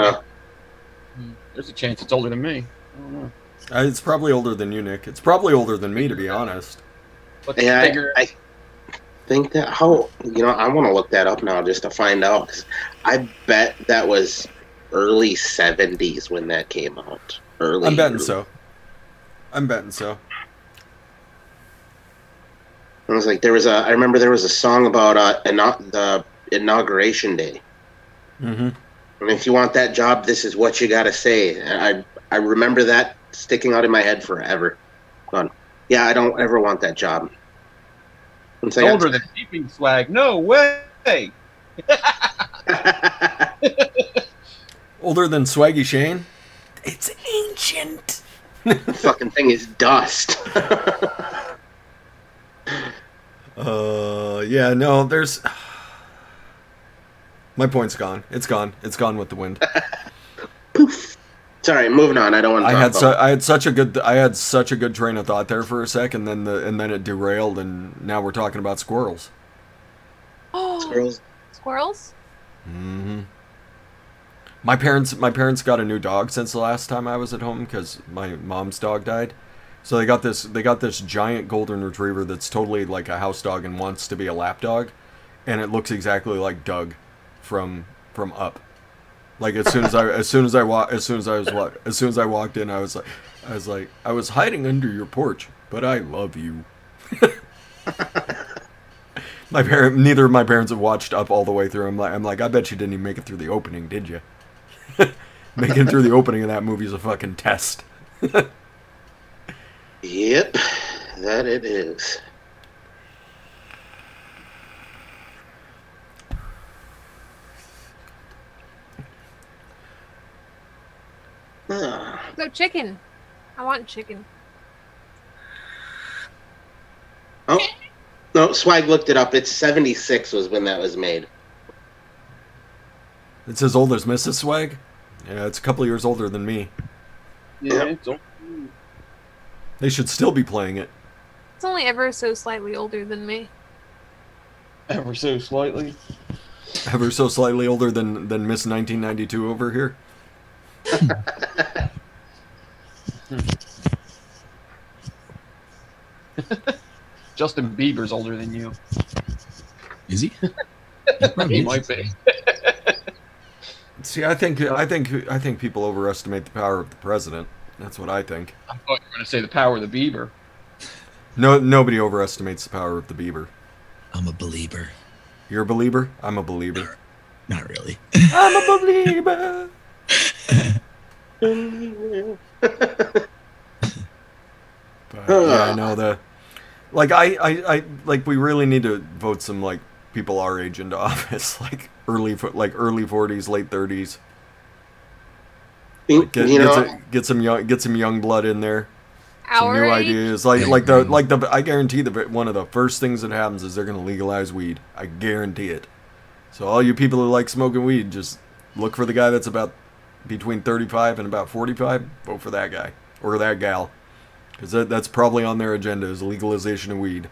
There's a chance it's older than me. I don't know. It's probably older than you, Nick. It's probably older than me, to be honest. Yeah, I think that... I want to look that up now just to find out. 'Cause I bet that was early 70s when that came out. I'm betting so. I was like, I remember there was a song about the inauguration day. Mm-hmm. And if you want that job, this is what you got to say. And I remember that sticking out in my head forever. Going, yeah, I don't ever want that job. It's older than Vaping Swag. No way. Older than Swaggy Shane? It's ancient. The fucking thing is dust. Yeah, no, there's... My point's gone. It's gone. It's gone with the wind. Poof. Sorry, moving on. I don't want to talk about I had such a good train of thought there for a sec, and then it derailed, and now we're talking about squirrels. Oh, squirrels? Mm-hmm. My parents got a new dog since the last time I was at home because my mom's dog died. So they got this giant golden retriever that's totally like a house dog and wants to be a lap dog, and it looks exactly like Doug from Up. Like as soon as I walked in, I was like I was hiding under your porch, but I love you. Neither of my parents have watched Up all the way through. I'm like I bet you didn't even make it through the opening, did you? Making it through the opening of that movie is a fucking test. Yep, that it is. So chicken. I want chicken. Oh, no, Swag looked it up. It's 76 was when that was made. It's as old as Mrs. Swag? Yeah, it's a couple of years older than me. Yeah, it's old. They should still be playing it. It's only ever so slightly older than me. Ever so slightly? Ever so slightly older than Miss 1992 over here? Justin Bieber's older than you. Is he? He might be. See, I think people overestimate the power of the president. That's what I think. I thought you were going to say the power of the Bieber. No, nobody overestimates the power of the Bieber. I'm a believer. You're a believer? I'm a believer. Not really. I'm a believer. But, yeah, I know the. Like I like we really need to vote some like people our age into office, like early 40s, late 30s. Like get some young blood in there. Some new ideas. Like the I guarantee one of the first things that happens is they're gonna legalize weed. I guarantee it. So all you people who like smoking weed, just look for the guy that's about between 35 and about 45. Vote for that guy or that gal. Because that's probably on their agenda is legalization of weed.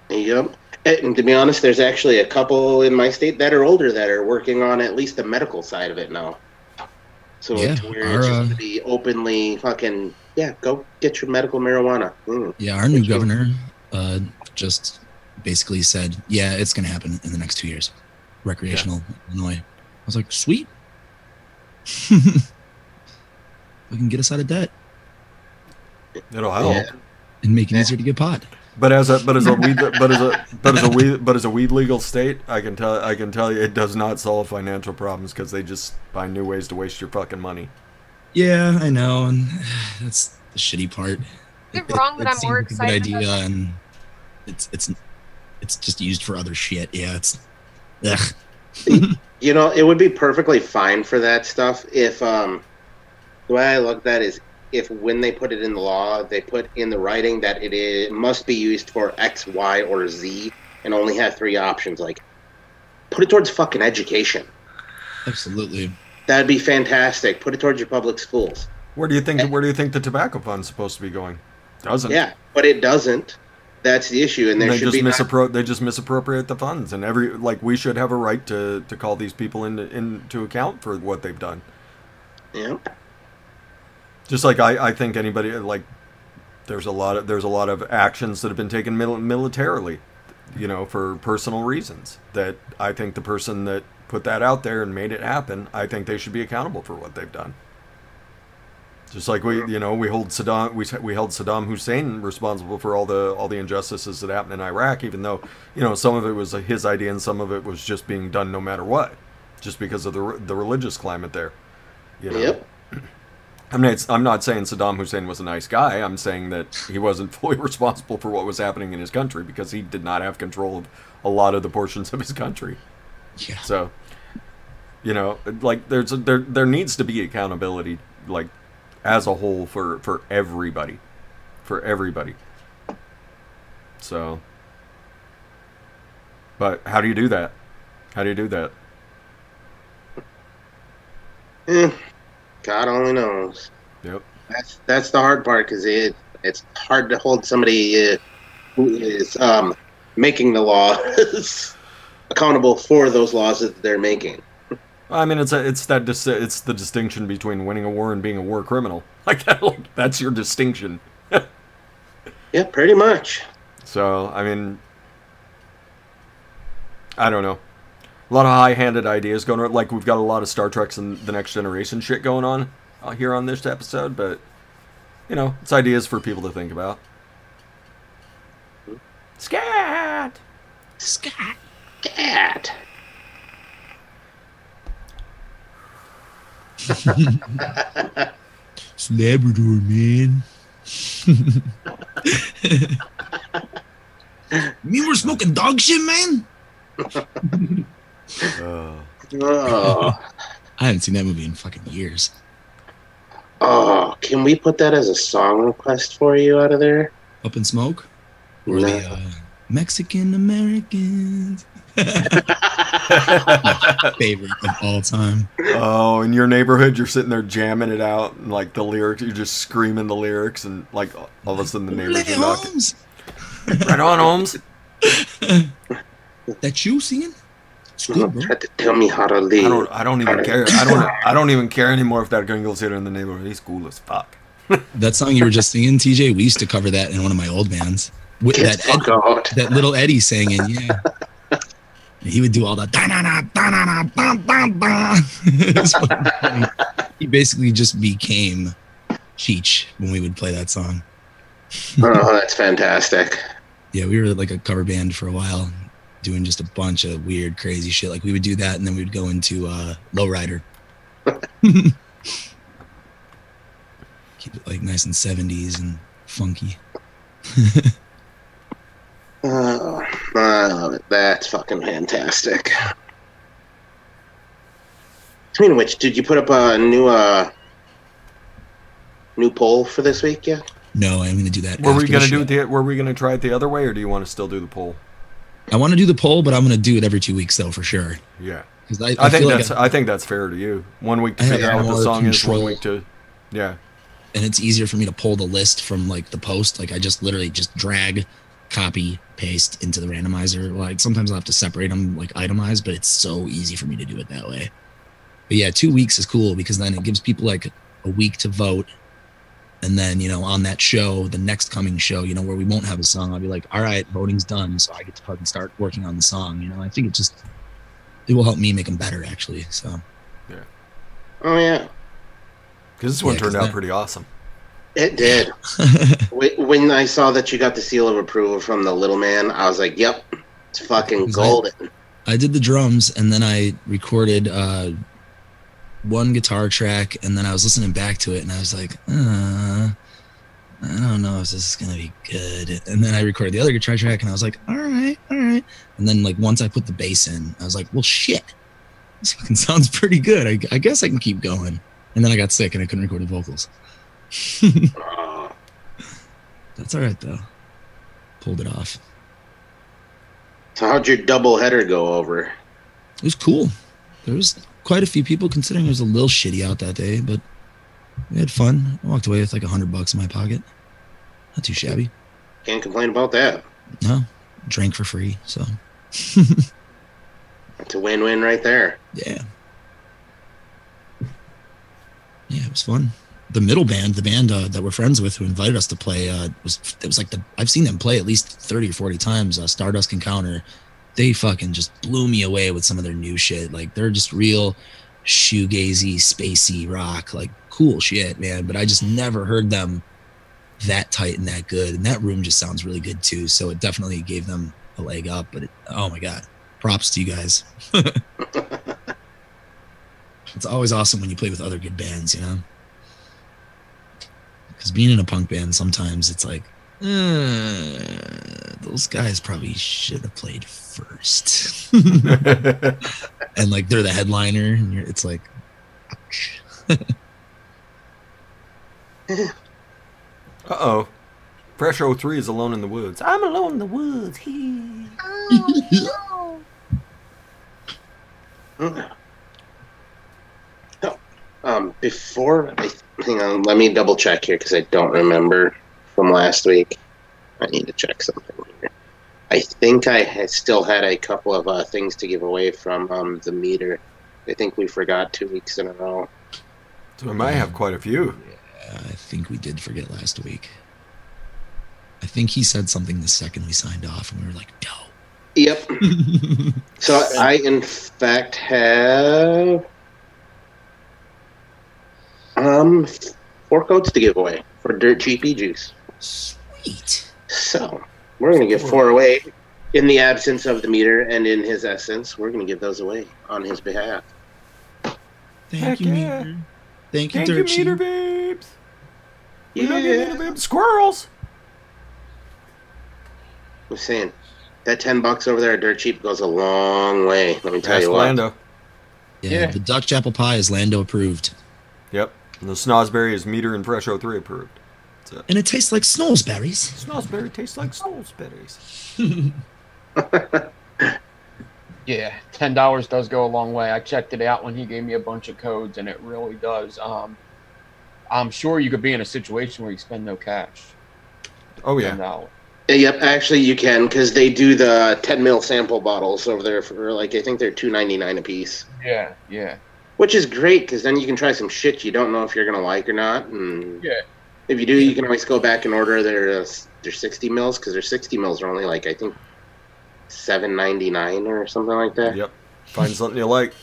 Yep. And to be honest, there's actually a couple in my state that are older that are working on at least the medical side of it now. So Yeah, it's where it's just to be openly fucking, go get your medical marijuana. Yeah, our new governor just basically said, yeah, it's going to happen in the next 2 years. Recreational Illinois. I was like, sweet. We can get us out of debt. It'll help. And make it easier to get pot. But as a weed legal state, I can tell you it does not solve financial problems because they just find new ways to waste your fucking money. Yeah, I know, and that's the shitty part. Is it wrong that I'm more excited? Good idea, and it's just used for other shit. Yeah, it's. Ugh. You know, it would be perfectly fine for that stuff if the way I look at that is if when they put it in the law, they put in the writing that it must be used for X, Y, or Z, and only have 3 options. Like, put it towards fucking education. Absolutely. That'd be fantastic. Put it towards your public schools. Where do you think the tobacco fund's supposed to be going? Doesn't. Yeah, but it doesn't. That's the issue, and they just misappropriate the funds, and we should have a right to call these people into account for what they've done. Yeah. Just like I think anybody there's a lot of actions that have been taken militarily, for personal reasons. That I think the person that put that out there and made it happen, I think they should be accountable for what they've done. Just like we held Saddam Hussein responsible for all the injustices that happened in Iraq, even though some of it was his idea and some of it was just being done no matter what, just because of the religious climate there. Yep. I'm not saying Saddam Hussein was a nice guy. I'm saying that he wasn't fully responsible for what was happening in his country because he did not have control of a lot of the portions of his country. Yeah. So, there needs to be accountability, as a whole for everybody. So, but how do you do that? God only knows. Yep. That's the hard part because it's hard to hold somebody who is making the laws accountable for those laws that they're making. I mean, it's the distinction between winning a war and being a war criminal. That's your distinction. Yeah, pretty much. So, I mean, I don't know. A lot of high-handed ideas going on. We've got a lot of Star Treks and the Next Generation shit going on here on this episode, but, it's ideas for people to think about. Scat! Scat! It's Labrador, man. You mean we're smoking dog shit, man? Oh. I haven't seen that movie in fucking years. Oh, can we put that as a song request for you out of there? Up in Smoke? Or No. the Mexican Americans? Favorite of all time. Oh, in your neighborhood, you're sitting there jamming it out, and the lyrics, you're just screaming the lyrics, and all of a sudden the neighbors are knocking. Holmes. Right on, Holmes. That you singing? It's good, bro. Try to tell me how to live. I don't even care. I don't even care anymore if that gringo's here in the neighborhood. He's cool as fuck. That song you were just singing, TJ, we used to cover that in one of my old bands. With that little Eddie singing, yeah. He would do all that. He basically just became Cheech when we would play that song. Oh, that's fantastic. Yeah, we were like a cover band for a while, doing just a bunch of weird, crazy shit. Like we would do that, and then we'd go into Lowrider. Keep it nice and 70s and funky. Oh, I love it. That's fucking fantastic. Speaking of which, did you put up a new poll for this week yet? No, I'm going to do that. Were we going to try it the other way, or do you want to still do the poll? I want to do the poll, but I'm going to do it every 2 weeks, though, for sure. Yeah, I think that's fair to you. 1 week to figure out what the song is. 1 week to, yeah. and it's easier for me to pull the list from like the post. Like I just literally just drag, copy, paste into the randomizer. Like sometimes I'll have to separate them like itemized, but it's so easy for me to do it that way. But yeah, 2 weeks is cool because then it gives people like a week to vote. And then, you know, on that show, the next coming show, you know, where we won't have a song, I'll be like, all right, voting's done. So I get to fucking start working on the song. You know, I think it will help me make them better, actually. So, Yeah. Oh, yeah. Because this one turned out pretty awesome. It did. When I saw that you got the seal of approval from the little man, I was like, yep, it's fucking golden. I did the drums, and then I recorded one guitar track, and then I was listening back to it, and I was like, I don't know if this is going to be good. And then I recorded the other guitar track, and I was like, all right. And then, like, once I put the bass in, I was like, well, shit. This fucking sounds pretty good. I guess I can keep going. And then I got sick, and I couldn't record the vocals. That's all right, though. Pulled it off. So how'd your double header go over? It was cool. There was quite a few people, considering it was a little shitty out that day, but we had fun. I walked away with like $100 in my pocket. Not too shabby. Can't complain about that. No, drank for free, so. It's a win-win right there. Yeah. Yeah, it was fun. The middle band, the band that we're friends with, who invited us to play, I've seen them play at least 30 or 40 times. Stardust Encounter, they fucking just blew me away with some of their new shit. Like they're just real shoegazy, spacey rock, like cool shit, man. But I just never heard them that tight and that good. And that room just sounds really good too. So it definitely gave them a leg up. But oh my god, props to you guys. It's always awesome when you play with other good bands, you know. Because being in a punk band, sometimes it's like, those guys probably should have played first. And like they're the headliner, and it's like, ouch. Uh-oh. Fresh 03 is alone in the woods. I'm alone in the woods. Hang on, let me double check here because I don't remember from last week. I need to check something here. I think I still had a couple of things to give away from the meter. I think we forgot 2 weeks in a row. So we might have quite a few. Yeah, I think we did forget last week. I think he said something the second we signed off, and we were like, no. Yep. So I, in fact, have 4 codes to give away for Dirt Cheap E-Juice. Sweet. So we're going to give 4 away in the absence of the meter, and in his essence, we're going to give those away on his behalf. Thank you, yeah. meter. Thank you, Thank Dirt you, meter Cheap. babes. Yeah. We love you, meter babes. Squirrels. I'm saying that $10 over there at Dirt Cheap goes a long way. Let me tell you what. Lando. Yeah, the Dutch apple pie is Lando approved. Yep. And the Snosberry is meter and Fresh 03 approved. That's it. And it tastes like snowsberries. Snosberry tastes like snowsberries. Yeah, $10 does go a long way. I checked it out when he gave me a bunch of codes, and it really does. I'm sure you could be in a situation where you spend no cash. Oh, yeah. $10. Yep, actually you can, because they do the 10 ml sample bottles over there for like, I think they're $2.99 a piece. Yeah, yeah. Which is great, because then you can try some shit you don't know if you're going to like or not. And Yeah. if you do, you can always go back and order their 60 mils, because their 60 mils are only like, I think, $7.99 or something like that. Yep. Find something you like.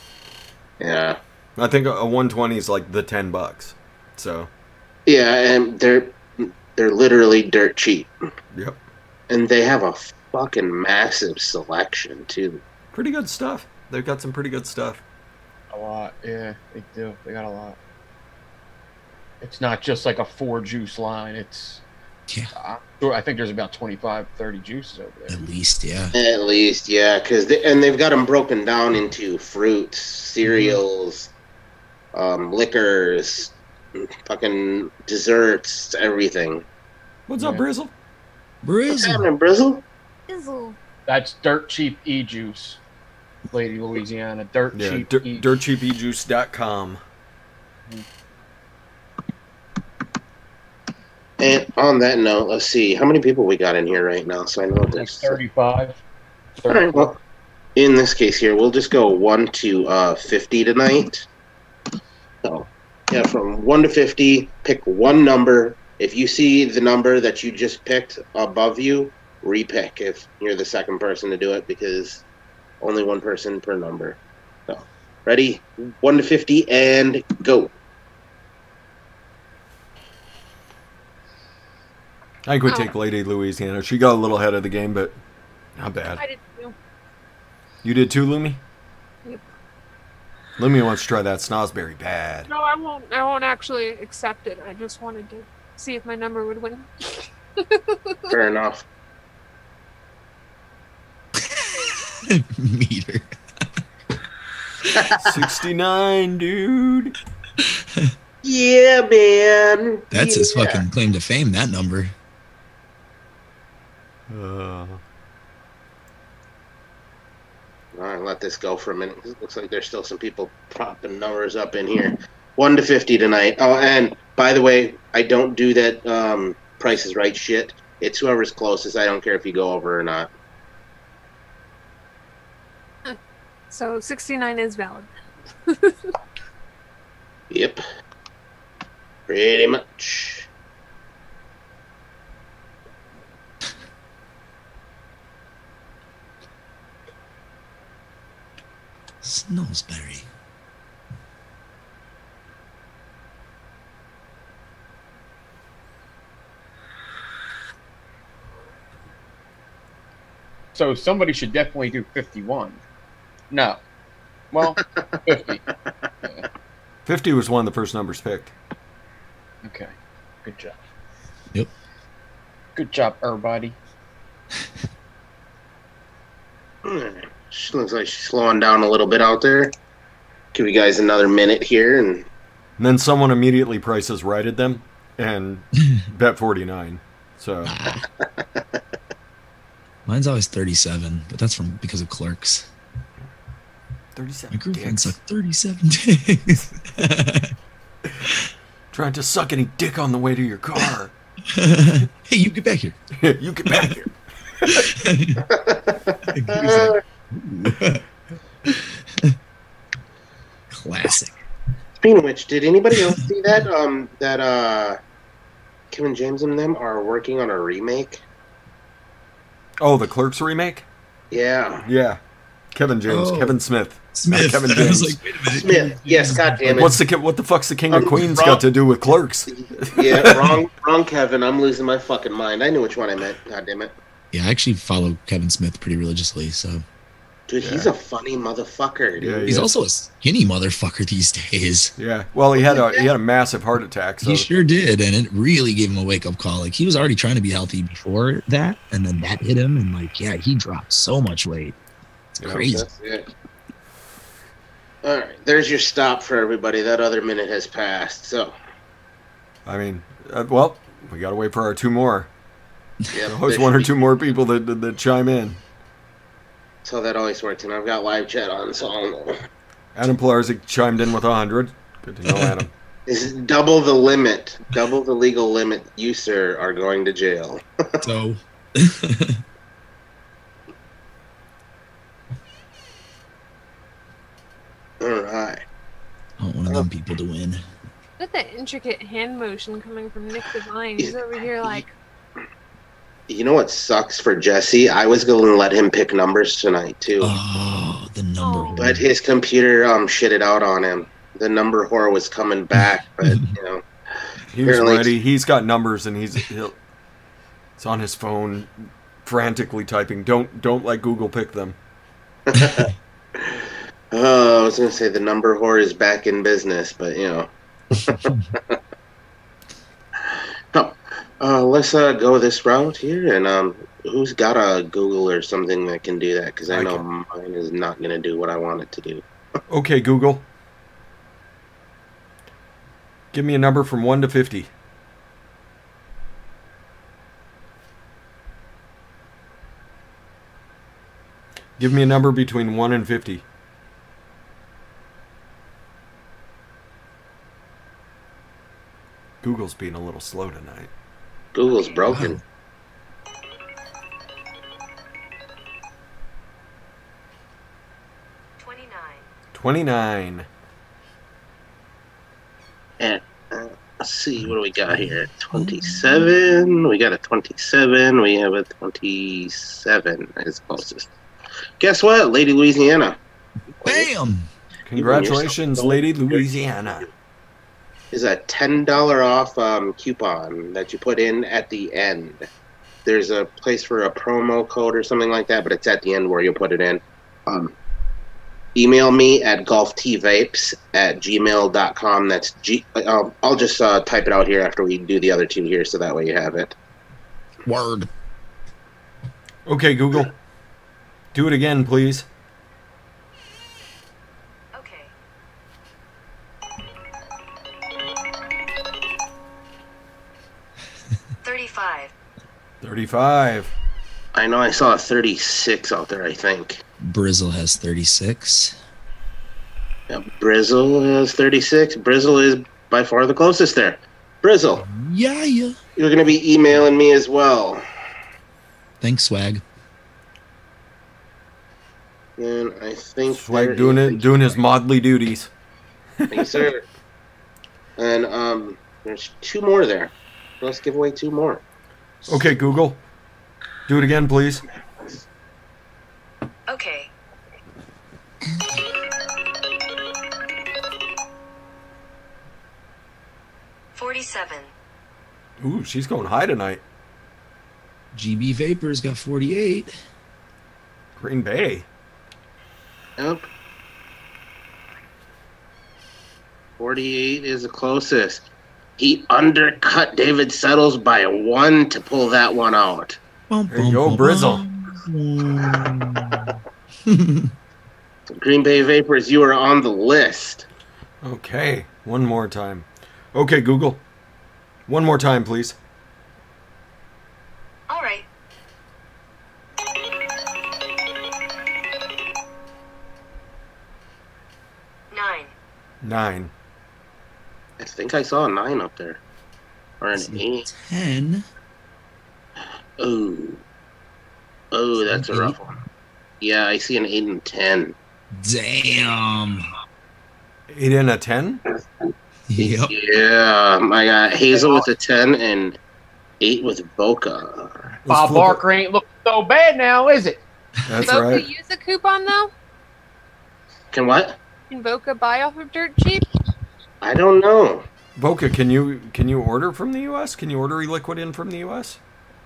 Yeah. I think a 120 is like the $10. So. Yeah, and they're literally dirt cheap. Yep. And they have a fucking massive selection, too. Pretty good stuff. They've got some pretty good stuff. A lot, yeah, they do. They got a lot. It's not just like a 4 juice line. It's, I think there's about 25, 30 juices over there. At least, yeah. At least, yeah, because they've got them broken down into fruits, cereals, liquors, fucking desserts, everything. What's up, Brizzle? What's happening, Brizzle? That's Dirt Cheap E-Juice, Lady Louisiana. Dirt Cheap dirtcheapejuice.com. And on that note, let's see how many people we got in here right now. So I know Like there's 35. All right. Well, in this case here, we'll just go 1 to 50 tonight. So yeah, from 1 to 50, pick one number. If you see the number that you just picked above you, repick if you're the second person to do it, because only one person per number. So ready? 1 to 50 and go. I could take Lady Louisiana. She got a little ahead of the game, but not bad. I did too. You did too, Lumi? Yep. Lumi wants to try that snozzberry bad. No, I won't. I won't actually accept it. I just wanted to see if my number would win. Fair enough. Meter. 69, dude. Yeah, man. That's his fucking claim to fame, that number. All right, let this go for a minute. It looks like there's still some people propping numbers up in here. 1 to 50 tonight. Oh, and by the way, I don't do that Price is Right shit. It's whoever's closest. I don't care if you go over or not. So 69 is valid. Yep. Pretty much. Snozzberry. So somebody should definitely do 51. No. Well, 50. Yeah. 50 was one of the first numbers picked. Okay. Good job. Yep. Good job, everybody. She looks like she's slowing down a little bit out there. Give you guys another minute here, and then someone immediately prices righted them and bet 49. So Mine's always 37, but that's because of clerks. 37. My girlfriend sucked 37 dicks. Trying to suck any dick on the way to your car. Hey, you get back here. You get back here. Classic. Speaking of which, did anybody else see that Kevin James and them are working on a remake? Oh, the Clerks remake? Yeah. Yeah. Kevin James, Oh. Kevin Smith. Smith. Kevin I James. was like, wait a minute. Smith. Yes, goddamn it. What the fuck's the King of Queens wrong. got to do with Clerks? Yeah, wrong, Kevin. I'm losing my fucking mind. I knew which one I meant. Goddamn it. Yeah, I actually follow Kevin Smith pretty religiously, so. Dude, he's a funny motherfucker, dude. Yeah, He's also a skinny motherfucker these days. Yeah. Well, he had a massive heart attack. So. He sure did, and it really gave him a wake-up call. Like, he was already trying to be healthy before that, and then that hit him, and like, yeah, he dropped so much weight. It's crazy. That's it. All right, there's your stop for everybody. That other minute has passed. So, I mean, well, we got to wait for our two more. yeah, There's one or two more people that chime in. So that always works, and I've got live chat on, so I'll know. Adam Pilarczyk chimed in with 100. Good to know, Adam. This is double the limit, double the legal limit. You, sir, are going to jail. So, All right. I want one of them people to win. Look at that intricate hand motion coming from Nick Devine. He's over here like, You know what sucks for Jesse? I was going to let him pick numbers tonight, too. Oh, the number. Oh. But his computer shitted out on him. The number whore was coming back, but, you know. He was Apparently- ready. He's got numbers, and it's on his phone, frantically typing. Don't let Google pick them. Oh, I was going to say the number whore is back in business, but, you know. No, let's go this route here, and who's got a Google or something that can do that? Because I know mine is not going to do what I want it to do. Okay, Google. Give me a number from 1 to 50. Give me a number between 1 and 50. Google's being a little slow tonight. Google's broken. Wow. 29. And let's see, what do we got here? 27. We got a 27. We have a 27 as closest. Guess what, Lady Louisiana? Bam! Congratulations, Lady Louisiana. Is a $10 off coupon that you put in at the end. There's a place for a promo code or something like that, but it's at the end where you'll put it in. Email me at golftvapes@gmail.com. That's I'll just type it out here after we do the other two here, so that way you have it. Word. Okay, Google. Do it again, please. Okay. $35. I know I saw a 36 out there, I think. Brizzle has 36. Yeah, Brizzle has 36. Brizzle is by far the closest there. Brizzle, Yeah. you're going to be emailing me as well. Thanks, Swag. And I think Swag doing his modly duties. Thanks, sir. And there's two more there. Let's give away two more. Okay, Google. Do it again, please. Okay. $47. Ooh, she's going high tonight. GB Vapors got 48. Green Bay. Yep. 48 is the closest. He undercut David Settles by 1 to pull that one out. There you go, Brizzle. Green Bay Vapors, you are on the list. Okay, one more time. Okay, Google. One more time, please. All right. $9. I think I saw a 9 up there. Or an 8. 10. Oh, that's a rough one. Yeah, I see an 8 and 10. Damn. 8 and a 10? Yep. Yeah, I got Hazel with a 10 and 8 with Boca. Bob Barker ain't looking so bad now, is it? That's Boca right. use a coupon though? Can what? Can Boca buy off of Dirt Cheap? I don't know. Boca, can you order from the U.S.? Can you order Eliquid in from the U.S.?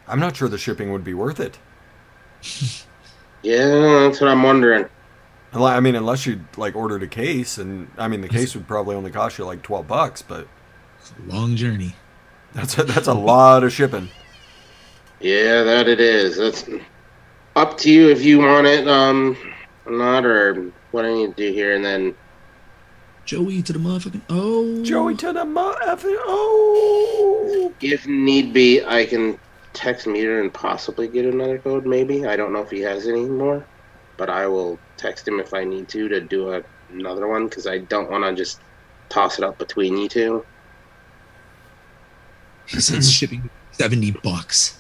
I'm not sure the shipping would be worth it. Yeah, that's what I'm wondering. I mean, unless you like ordered a case, and I mean, the case would probably only cost you like $12, but It's a long journey. that's a lot of shipping. Yeah, that it is. That's up to you if you want it, or not, or what I need to do here, and then Joey to the motherfucking oh. Joey to the motherfucking oh. if need be, I can text Meter and possibly get another code, maybe. I don't know if he has any more, but I will text him if I need to do another one, because I don't want to just toss it up between you two. He says shipping $70.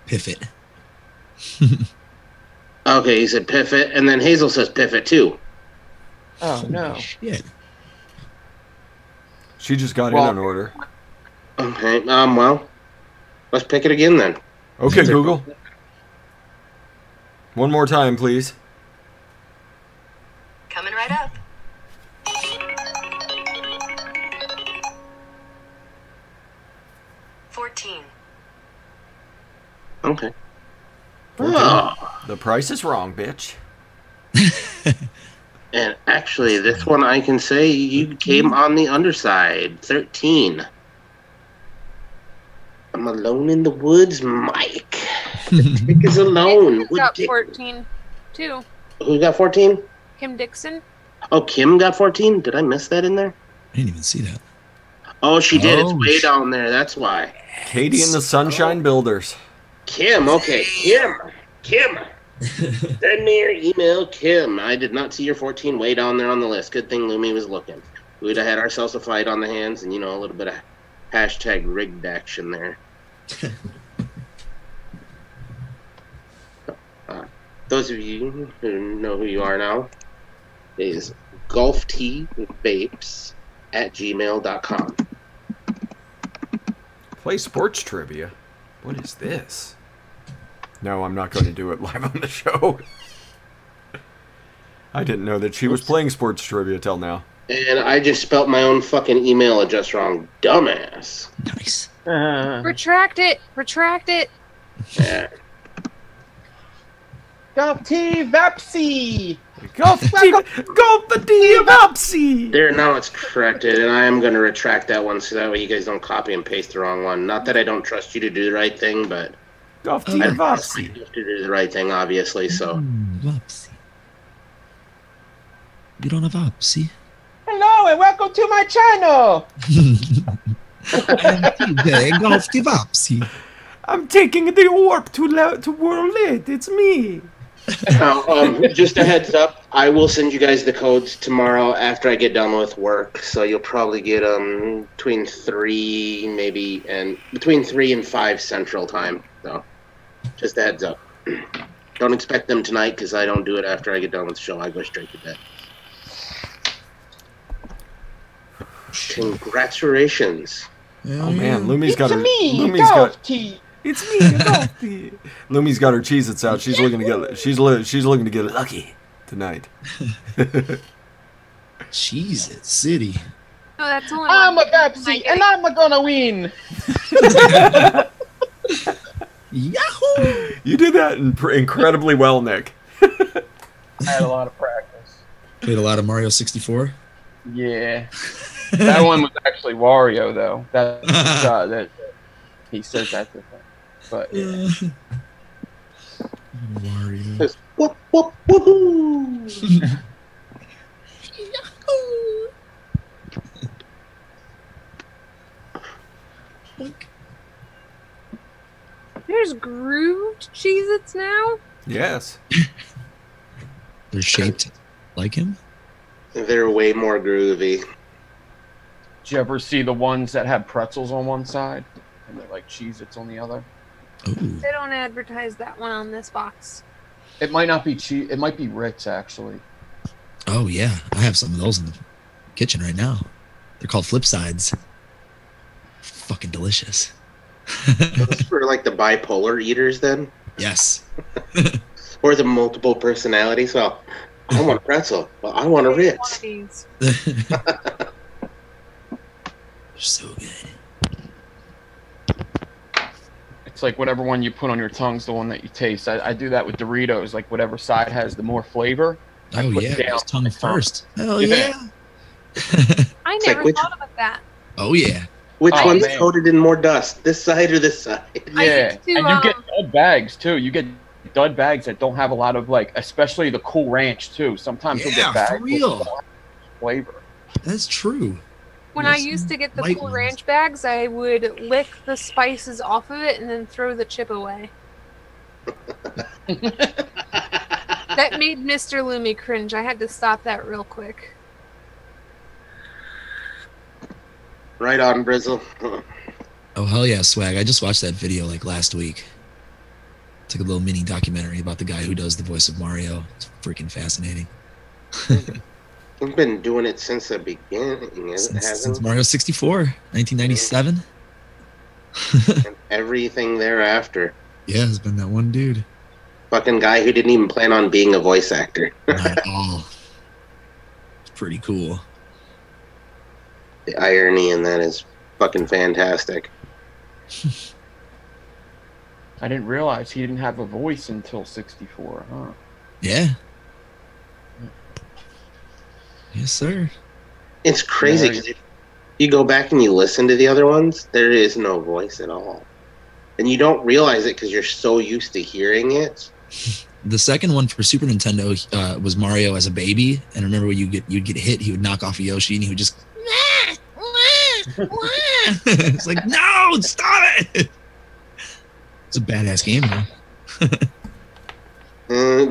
Piff it. Okay, he said piff it, and then Hazel says piff it too. Oh, no. Shit. She just got in on order. Okay, well, let's pick it again then. Okay, Google. One more time, please. Coming right up. $14. Okay. 14. Oh. The price is wrong, bitch. And actually, this one I can say you came on the underside. 13. I'm alone in the woods, Mike. The dick is alone. Who got 14 too? Who got 14? Kim Dixon. Oh, Kim got 14? Did I miss that in there? I didn't even see that. Oh, she did. It's Oh, way down there. That's why. Katie and the Sunshine Builders. Kim, okay. Kim. Send me your email, Kim. I did not see your 14 way down there on the list. Good thing Lumi was looking. We would have had ourselves a fight on the hands and, a little bit of hashtag rigged action there. Those of you who know who you are now is golftevapes@gmail.com. Play sports trivia? What is this? No, I'm not going to do it live on the show. I didn't know that she was playing sports trivia till now. And I just spelt my own fucking email address wrong. Dumbass. Nice. Retract it. Retract it. Yeah. Vapsy. Vapsy. There, now it's corrected, and I am going to retract that one so that way you guys don't copy and paste the wrong one. Not that I don't trust you to do the right thing, but I trust you to do the right thing, obviously, so. Vapsy. You don't have Vapsy? Hello and welcome to my channel. Golf Vapsy. I'm taking the warp to World 8. It's me. Now, just a heads up, I will send you guys the codes tomorrow after I get done with work, so you'll probably get between 3 and 5 Central Time. So, just a heads up. Don't expect them tonight because I don't do it after I get done with the show. I go straight to bed. Congratulations. Oh man, Lumi's got her. It's me, Golfy. Lumi's got her Cheez-Its out. She's looking to get. She's looking to get lucky tonight. Cheez-It City. No, that's only I'm a Vapsy and I'm gonna win. Yahoo! You did that incredibly well, Nick. I had a lot of practice. Played a lot of Mario 64. Yeah. That one was actually Wario, though. That he says that's the thing. But yeah. Wario. Whoop, whoop, woohoo! There's grooved Cheez-Its now? Yes. They're shaped like him? They're way more groovy. Did you ever see the ones that have pretzels on one side and they're like Cheez-Its on the other? Ooh. They don't advertise that one on this box. It might not be It might be Ritz, actually. Oh, yeah. I have some of those in the kitchen right now. They're called flip sides. Fucking delicious. Those for like the bipolar eaters then? Yes. Or the multiple personalities. Well, I want a pretzel. Well, I want a Ritz. They're so good. It's like whatever one you put on your tongue's the one that you taste. I do that with Doritos. Like whatever side has the more flavor. Oh, yeah. Just tongue first. Hell yeah. I It's never like thought about that. Oh, yeah. Which Oh, one's man. coated in more dust? This side or this side? Yeah, used to, and you get dud bags too. You get dud bags that don't have a lot of like, especially the Cool Ranch too. Sometimes you'll Yeah, get bags for with real. no flavor. That's true. When Yes, I used to get the light Cool ones. Ranch bags, I would lick the spices off of it and then throw the chip away. That made Mr. Loomy cringe. I had to stop that real quick. Right on, Brizzle. Oh, hell yeah, Swag. I just watched that video like last week. It's like a little mini documentary about the guy who does the voice of Mario. It's freaking fascinating. We've been doing it since the beginning, Since Mario 64, 1997. And everything thereafter. Yeah, it's been that one dude. Fucking guy who didn't even plan on being a voice actor. Not at all. It's pretty cool. The irony in that is fucking fantastic. I didn't realize he didn't have a voice until 64, huh? Yeah. Yes, sir. It's crazy Yeah. because if you go back and you listen to the other ones, there is no voice at all. And you don't realize it because you're so used to hearing it. The second one for Super Nintendo was Mario as a baby, and remember when you'd get hit, he would knock off a Yoshi, and he would just. It's like, no, stop it! It's a badass game, though.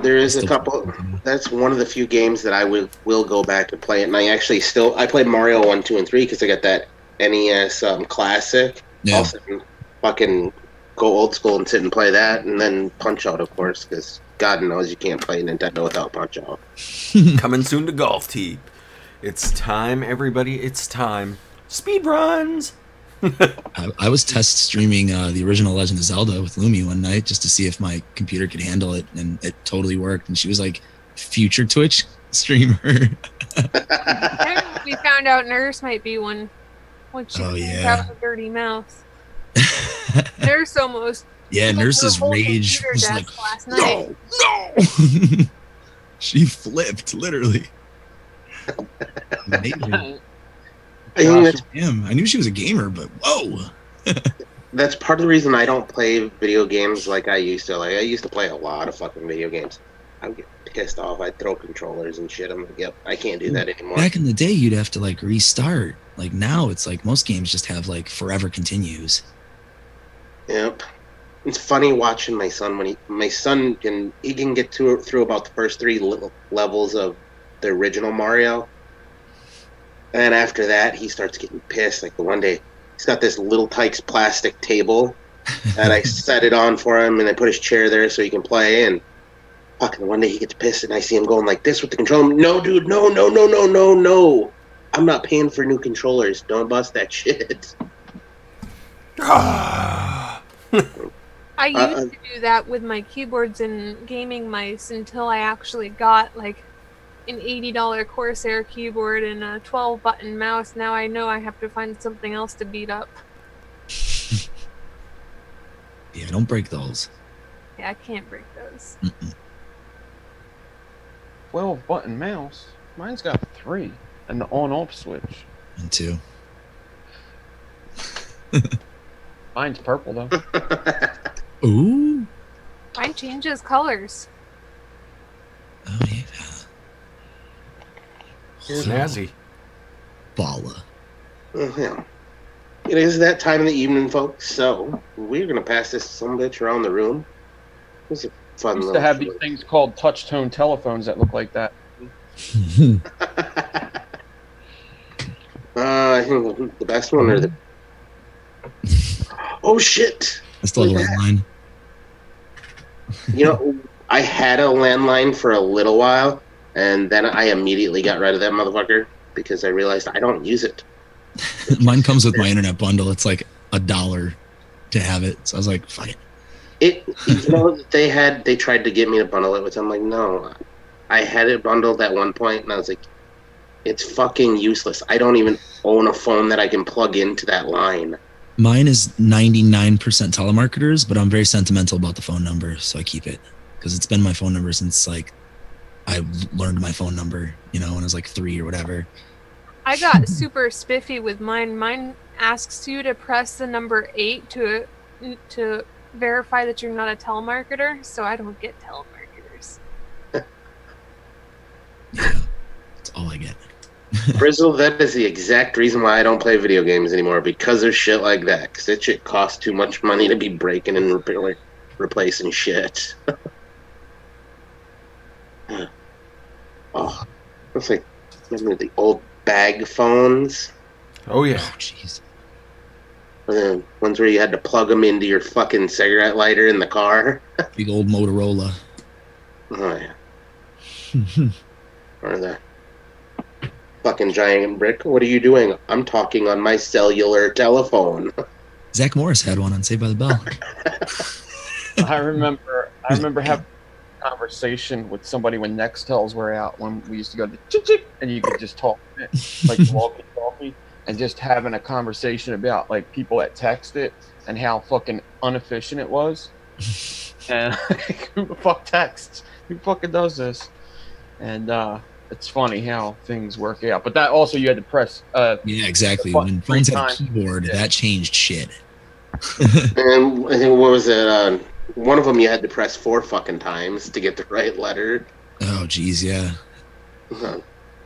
There is a couple. That's one of the few games that I will go back and play it. And I actually I played Mario 1, 2, and 3 because I got that NES Classic. Yeah. Also, fucking go old school and sit and play that, and then Punch-Out, of course, because God knows you can't play Nintendo without Punch-Out. Coming soon to Golf Tee. It's time, everybody. It's time. Speed runs. I was test streaming the original Legend of Zelda with Lumi one night just to see if my computer could handle it, and it totally worked. And she was like, "Future Twitch streamer." We found out Nurse might be one. When she got a dirty mouth. Nurse almost. Nurse's rage was like, no. She flipped, literally. Amazing. I knew she was a gamer, but whoa. That's part of the reason I don't play video games like I used to. Like, I used to play a lot of fucking video games. I would get pissed off. I'd throw controllers and shit. I'm like, yep, I can't do that anymore. Back in the day, you'd have to like restart. Like now, it's like most games just have like forever continues. Yep. It's funny watching my son when he can get through about the first 3 levels of the original Mario. And after that, he starts getting pissed. Like the one day, he's got this little Tykes plastic table, and I set it on for him, and I put his chair there so he can play. And fucking one day he gets pissed, and I see him going like this with the controller. No, dude, no. I'm not paying for new controllers. Don't bust that shit. I used to do that with my keyboards and gaming mice until I actually got like an $80 Corsair keyboard and a 12-button mouse. Now I know I have to find something else to beat up. Yeah, don't break those. Yeah, I can't break those. 12-button mouse? Mine's got 3 and the on-off switch. And 2. Mine's purple though. Ooh. Mine changes colors. Oh yeah. Snazzy. Balla. Yeah. It is that time of the evening, folks. So we're gonna pass this some bitch around the room. It was a fun. Used to have these things called touch-tone telephones that look like that. I think the best one are the. Oh shit! I still have a landline. You know, I had a landline for a little while, and then I immediately got rid of that motherfucker because I realized I don't use it. Mine comes with my internet bundle. It's like $1 to have it. So I was like, fuck it. They tried to get me to bundle it, which I'm like, no. I had it bundled at one point, and I was like, it's fucking useless. I don't even own a phone that I can plug into that line. Mine is 99% telemarketers, but I'm very sentimental about the phone number, so I keep it because it's been my phone number since like I learned my phone number, when I was like 3 or whatever. I got super spiffy with mine. Mine asks you to press the number 8 to verify that you're not a telemarketer, so I don't get telemarketers. Yeah, that's all I get. Brizzle, that is the exact reason why I don't play video games anymore, because of shit like that. Because that shit costs too much money to be breaking and replacing shit. Oh, it's like, remember the old bag phones? Oh, yeah. Oh, jeez. Or the ones where you had to plug them into your fucking cigarette lighter in the car? Big old Motorola. Oh, yeah. Or the fucking giant brick. What are you doing? I'm talking on my cellular telephone. Zach Morris had one on Saved by the Bell. I remember having a conversation with somebody when Nextels were out, when we used to go to chick chick and you could just talk like walkie-talkie, and just having a conversation about like people that text it and how fucking inefficient it was. And who the fuck texts? Who fucking does this? And it's funny how things work out. But that also, you had to press. Yeah, exactly. When phones had a keyboard, that changed shit. And I think, what was it? One of them you had to press 4 fucking times to get the right letter. Oh, geez, yeah.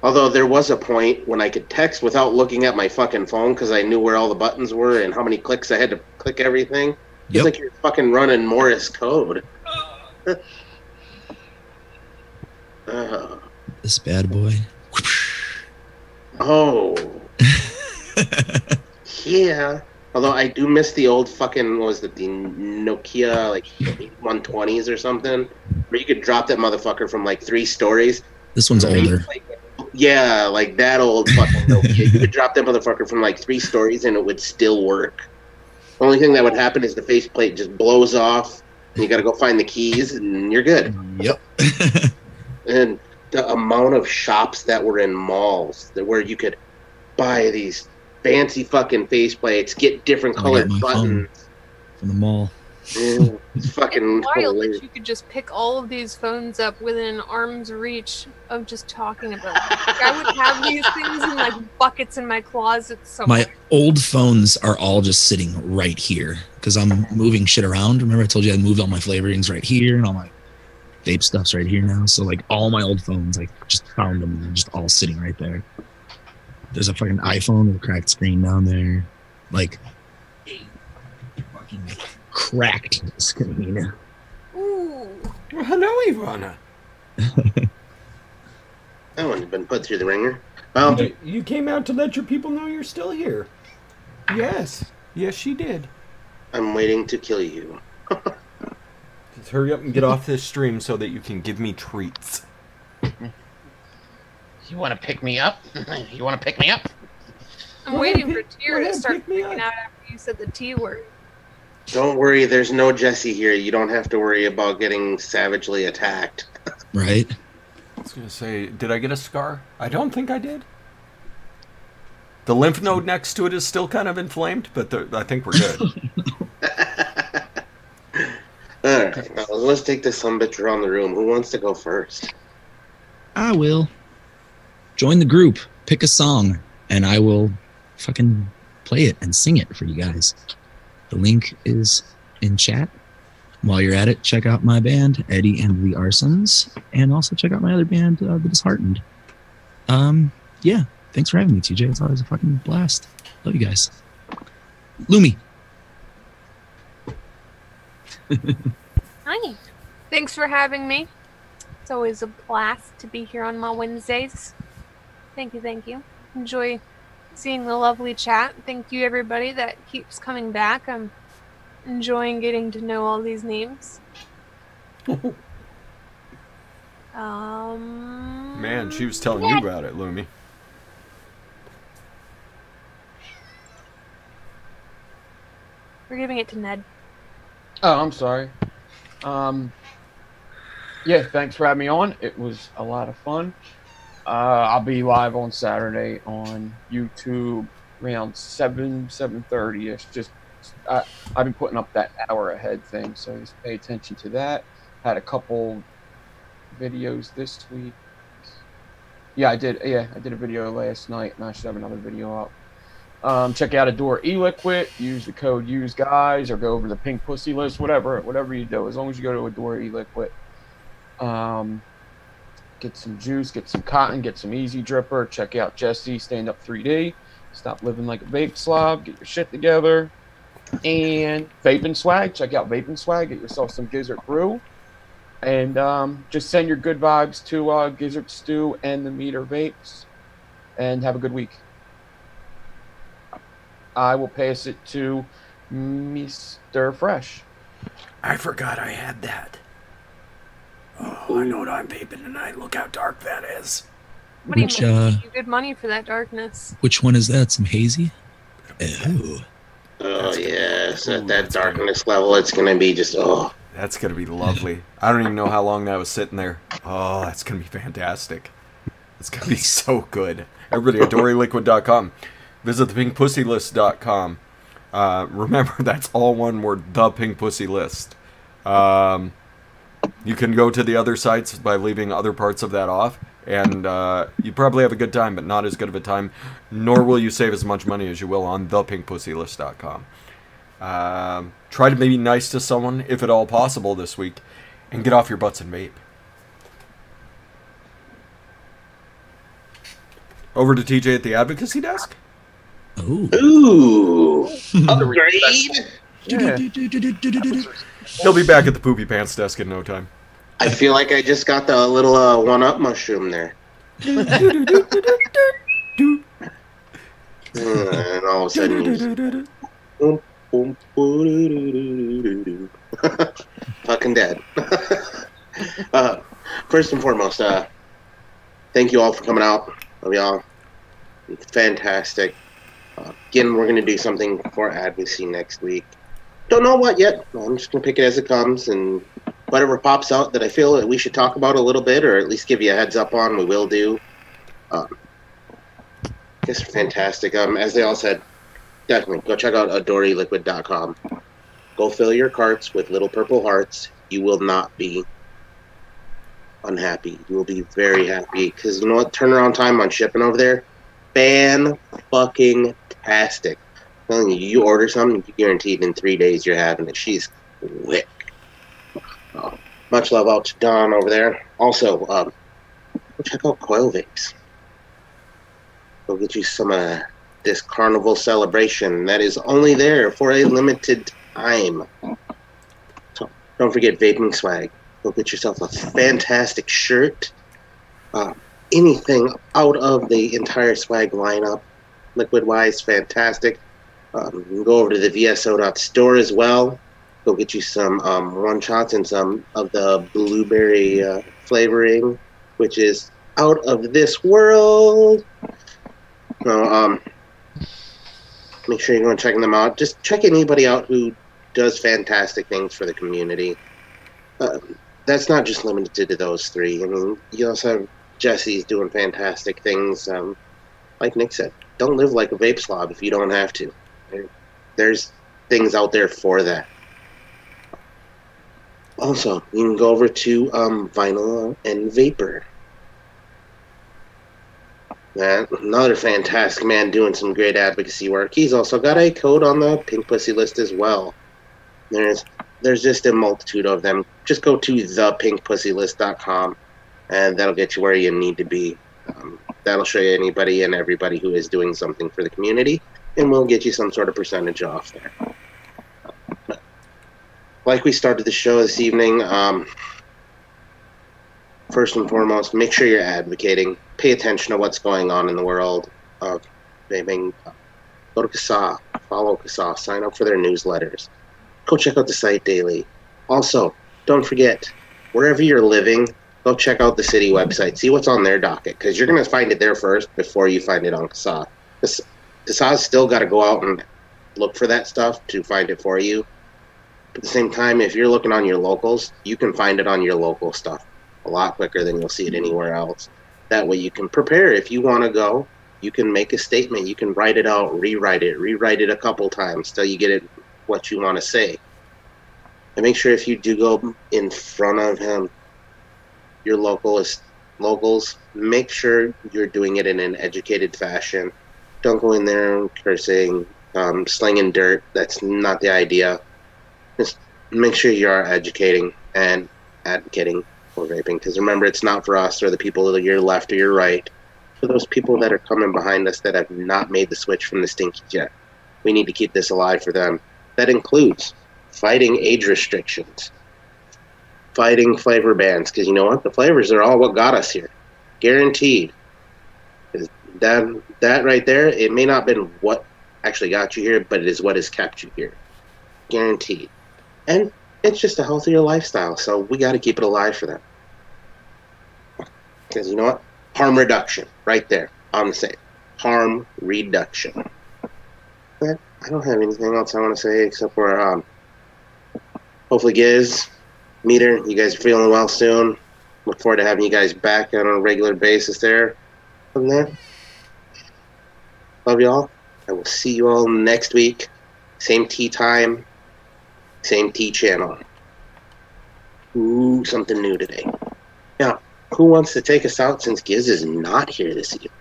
Although there was a point when I could text without looking at my fucking phone because I knew where all the buttons were and how many clicks I had to click everything. It's like you're fucking running Morse code. This bad boy. Oh. Yeah. Although I do miss the old fucking, what was it, the Nokia, like, 120s or something, where you could drop that motherfucker from, like, 3 stories. This one's older. Like, yeah, like that old fucking Nokia. You could drop that motherfucker from, like, 3 stories and it would still work. The only thing that would happen is the faceplate just blows off, and you gotta go find the keys, and you're good. Yep. And the amount of shops that were in malls where you could buy these fancy fucking faceplates, get different colored buttons from the mall. Yeah, it's fucking It's wild hilarious. that you could just pick all of these phones up within arm's reach of just talking about them. Like, I would have these things in like buckets in my closet somewhere. My old phones are all just sitting right here because I'm moving shit around. Remember I told you I moved all my flavorings right here and all my vape stuff's right here now. So like all my old phones, I just found them and they're just all sitting right there. There's a fucking iPhone with a cracked screen down there. Like fucking cracked screen. Ooh. Well, hello, Ivana. That one's been put through the ringer. Well, You came out to let your people know you're still here. Yes. Yes, she did. I'm waiting to kill you. Just hurry up and get off this stream so that you can give me treats. You want to pick me up? You want to pick me up? I'm waiting for Tyr to ahead, start pick me freaking up. out after you said the T word. Don't worry, there's no Jesse here. You don't have to worry about getting savagely attacked. Right? I was going to say, did I get a scar? I don't think I did. The lymph node next to it is still kind of inflamed, but I think we're good. Alright, now let's take this sumbitch around the room. Who wants to go first? I will. Join the group, pick a song, and I will fucking play it and sing it for you guys. The link is in chat. While you're at it, check out my band, Eddie and the Arsons, and also check out my other band, The Disheartened. Yeah, thanks for having me, TJ. It's always a fucking blast. Love you guys. Lumi. Hi. Thanks for having me. It's always a blast to be here on my Wednesdays. Thank you, thank you. Enjoy seeing the lovely chat. Thank you, everybody that keeps coming back. I'm enjoying getting to know all these names. Man, she was telling you about it, Lumi. We're giving it to Ned. Oh, I'm sorry. Yeah, thanks for having me on. It was a lot of fun. I'll be live on Saturday on YouTube around 7:30ish. Just I've been putting up that hour ahead thing, so just pay attention to that. Had a couple videos this week. Yeah, I did a video last night, and I should have another video up. Check out Adore Eliquid. Use the code UseGuys, or go over the Pink Pussy list. Whatever you do, as long as you go to Adore Eliquid. Get some juice, get some cotton, get some Easy Dripper. Check out Jesse Stand Up 3D. Stop living like a vape slob. Get your shit together. And Vaping Swag. Check out Vaping Swag. Get yourself some Gizzard Brew. And just send your good vibes to Gizzard Stew and the Meter Vapes. And have a good week. I will pass it to Mr. Fresh. I forgot I had that. Oh, I know what I'm vaping tonight. Look how dark that is. What do you Which, mean? You good money for that darkness. Which one is that? Some hazy? Oh. Oh, yes. At that darkness level, it's going to be just, oh. That's going to be lovely. I don't even know how long that was sitting there. Oh, that's going to be fantastic. It's going to be so good. Everybody, AdoreLiquid.com. Visit thepinkpussylist.com. Remember, that's all one word, the Pink Pussy List. You can go to the other sites by leaving other parts of that off, and you probably have a good time, but not as good of a time, nor will you save as much money as you will on thepinkpussylist.com. Try to be nice to someone, if at all possible, this week, and get off your butts and vape. Over to TJ at the Advocacy desk. Oh. Ooh. Upgrade? Yeah. He'll be back at the Poopy Pants desk in no time. I feel like I just got the little one-up mushroom there. And all of a sudden, Boom, boom, boo-doo-doo-doo-doo-doo. Fucking dead. First and foremost, thank you all for coming out. Love y'all. Fantastic. Again, we're going to do something for Advocacy next week. Don't know what yet. I'm just going to pick it as it comes, and whatever pops out that I feel that we should talk about a little bit, or at least give you a heads up on, we will do. It's fantastic. As they all said, definitely go check out adoreliquid.com. Go fill your carts with little purple hearts. You will not be unhappy. You will be very happy, because you know what? Turnaround time on shipping over there, fan-fucking-tastic. I'm telling you, you order something, you guaranteed in 3 days you're having it. She's quick. Much love out to Don over there. Also, go check out Coil Vapes. Go get you some this carnival celebration that is only there for a limited time. So don't forget Vaping Swag. Go get yourself a fantastic shirt. Anything out of the entire swag lineup, liquid-wise, fantastic. You can go over to the VSO.store as well. Go get you some one-shots and some of the blueberry flavoring, which is out of this world. So, make sure you're going checking them out. Just check anybody out who does fantastic things for the community. That's not just limited to those three. I mean, you also have Jesse's doing fantastic things. Like Nick said, don't live like a vape slob if you don't have to. There's things out there for that. Also, you can go over to Vinyl and Vapor. Another fantastic man doing some great advocacy work. He's also got a code on the Pink Pussy list as well. There's just a multitude of them. Just go to thepinkpussylist.com, and that'll get you where you need to be. That'll show you anybody and everybody who is doing something for the community, and we'll get you some sort of percentage off there. Like we started the show this evening, first and foremost, make sure you're advocating. Pay attention to what's going on in the world of vaping. Go to CASA, follow CASA, sign up for their newsletters. Go check out the site daily. Also, don't forget, wherever you're living, go check out the city website. See what's on their docket, because you're going to find it there first before you find it on CASA. CASA's still got to go out and look for that stuff to find it for you. But at the same time, if you're looking on your locals, you can find it on your local stuff a lot quicker than you'll see it anywhere else. That way you can prepare. If you want to go, you can make a statement. You can write it out, rewrite it a couple times till you get it what you want to say. And make sure if you do go in front of him, your locals, make sure you're doing it in an educated fashion. Don't go in there cursing, slinging dirt. That's not the idea. Just make sure you are educating and advocating for vaping. Because remember, it's not for us or the people to your left or your right. For those people that are coming behind us that have not made the switch from the stinkies yet. We need to keep this alive for them. That includes fighting age restrictions, fighting flavor bans, because you know what? The flavors are all what got us here. Guaranteed. That right there, it may not have been what actually got you here, but it is what has kept you here. Guaranteed. And it's just a healthier lifestyle, so we got to keep it alive for them. Because you know what? Harm reduction, right there. I'm the same. Harm reduction. But I don't have anything else I want to say except for hopefully Giz, Meter, you guys are feeling well soon. Look forward to having you guys back on a regular basis there. From there, love y'all. I will see you all next week. Same tea time, same tea channel. Ooh, something new today. Now, who wants to take us out since Giz is not here this evening?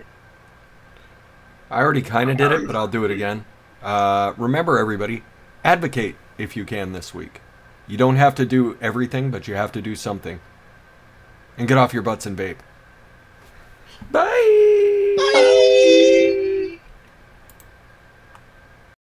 I already kind of did it, but I'll do it again. Remember, everybody, advocate if you can this week. You don't have to do everything, but you have to do something. And get off your butts and vape. Bye! Bye!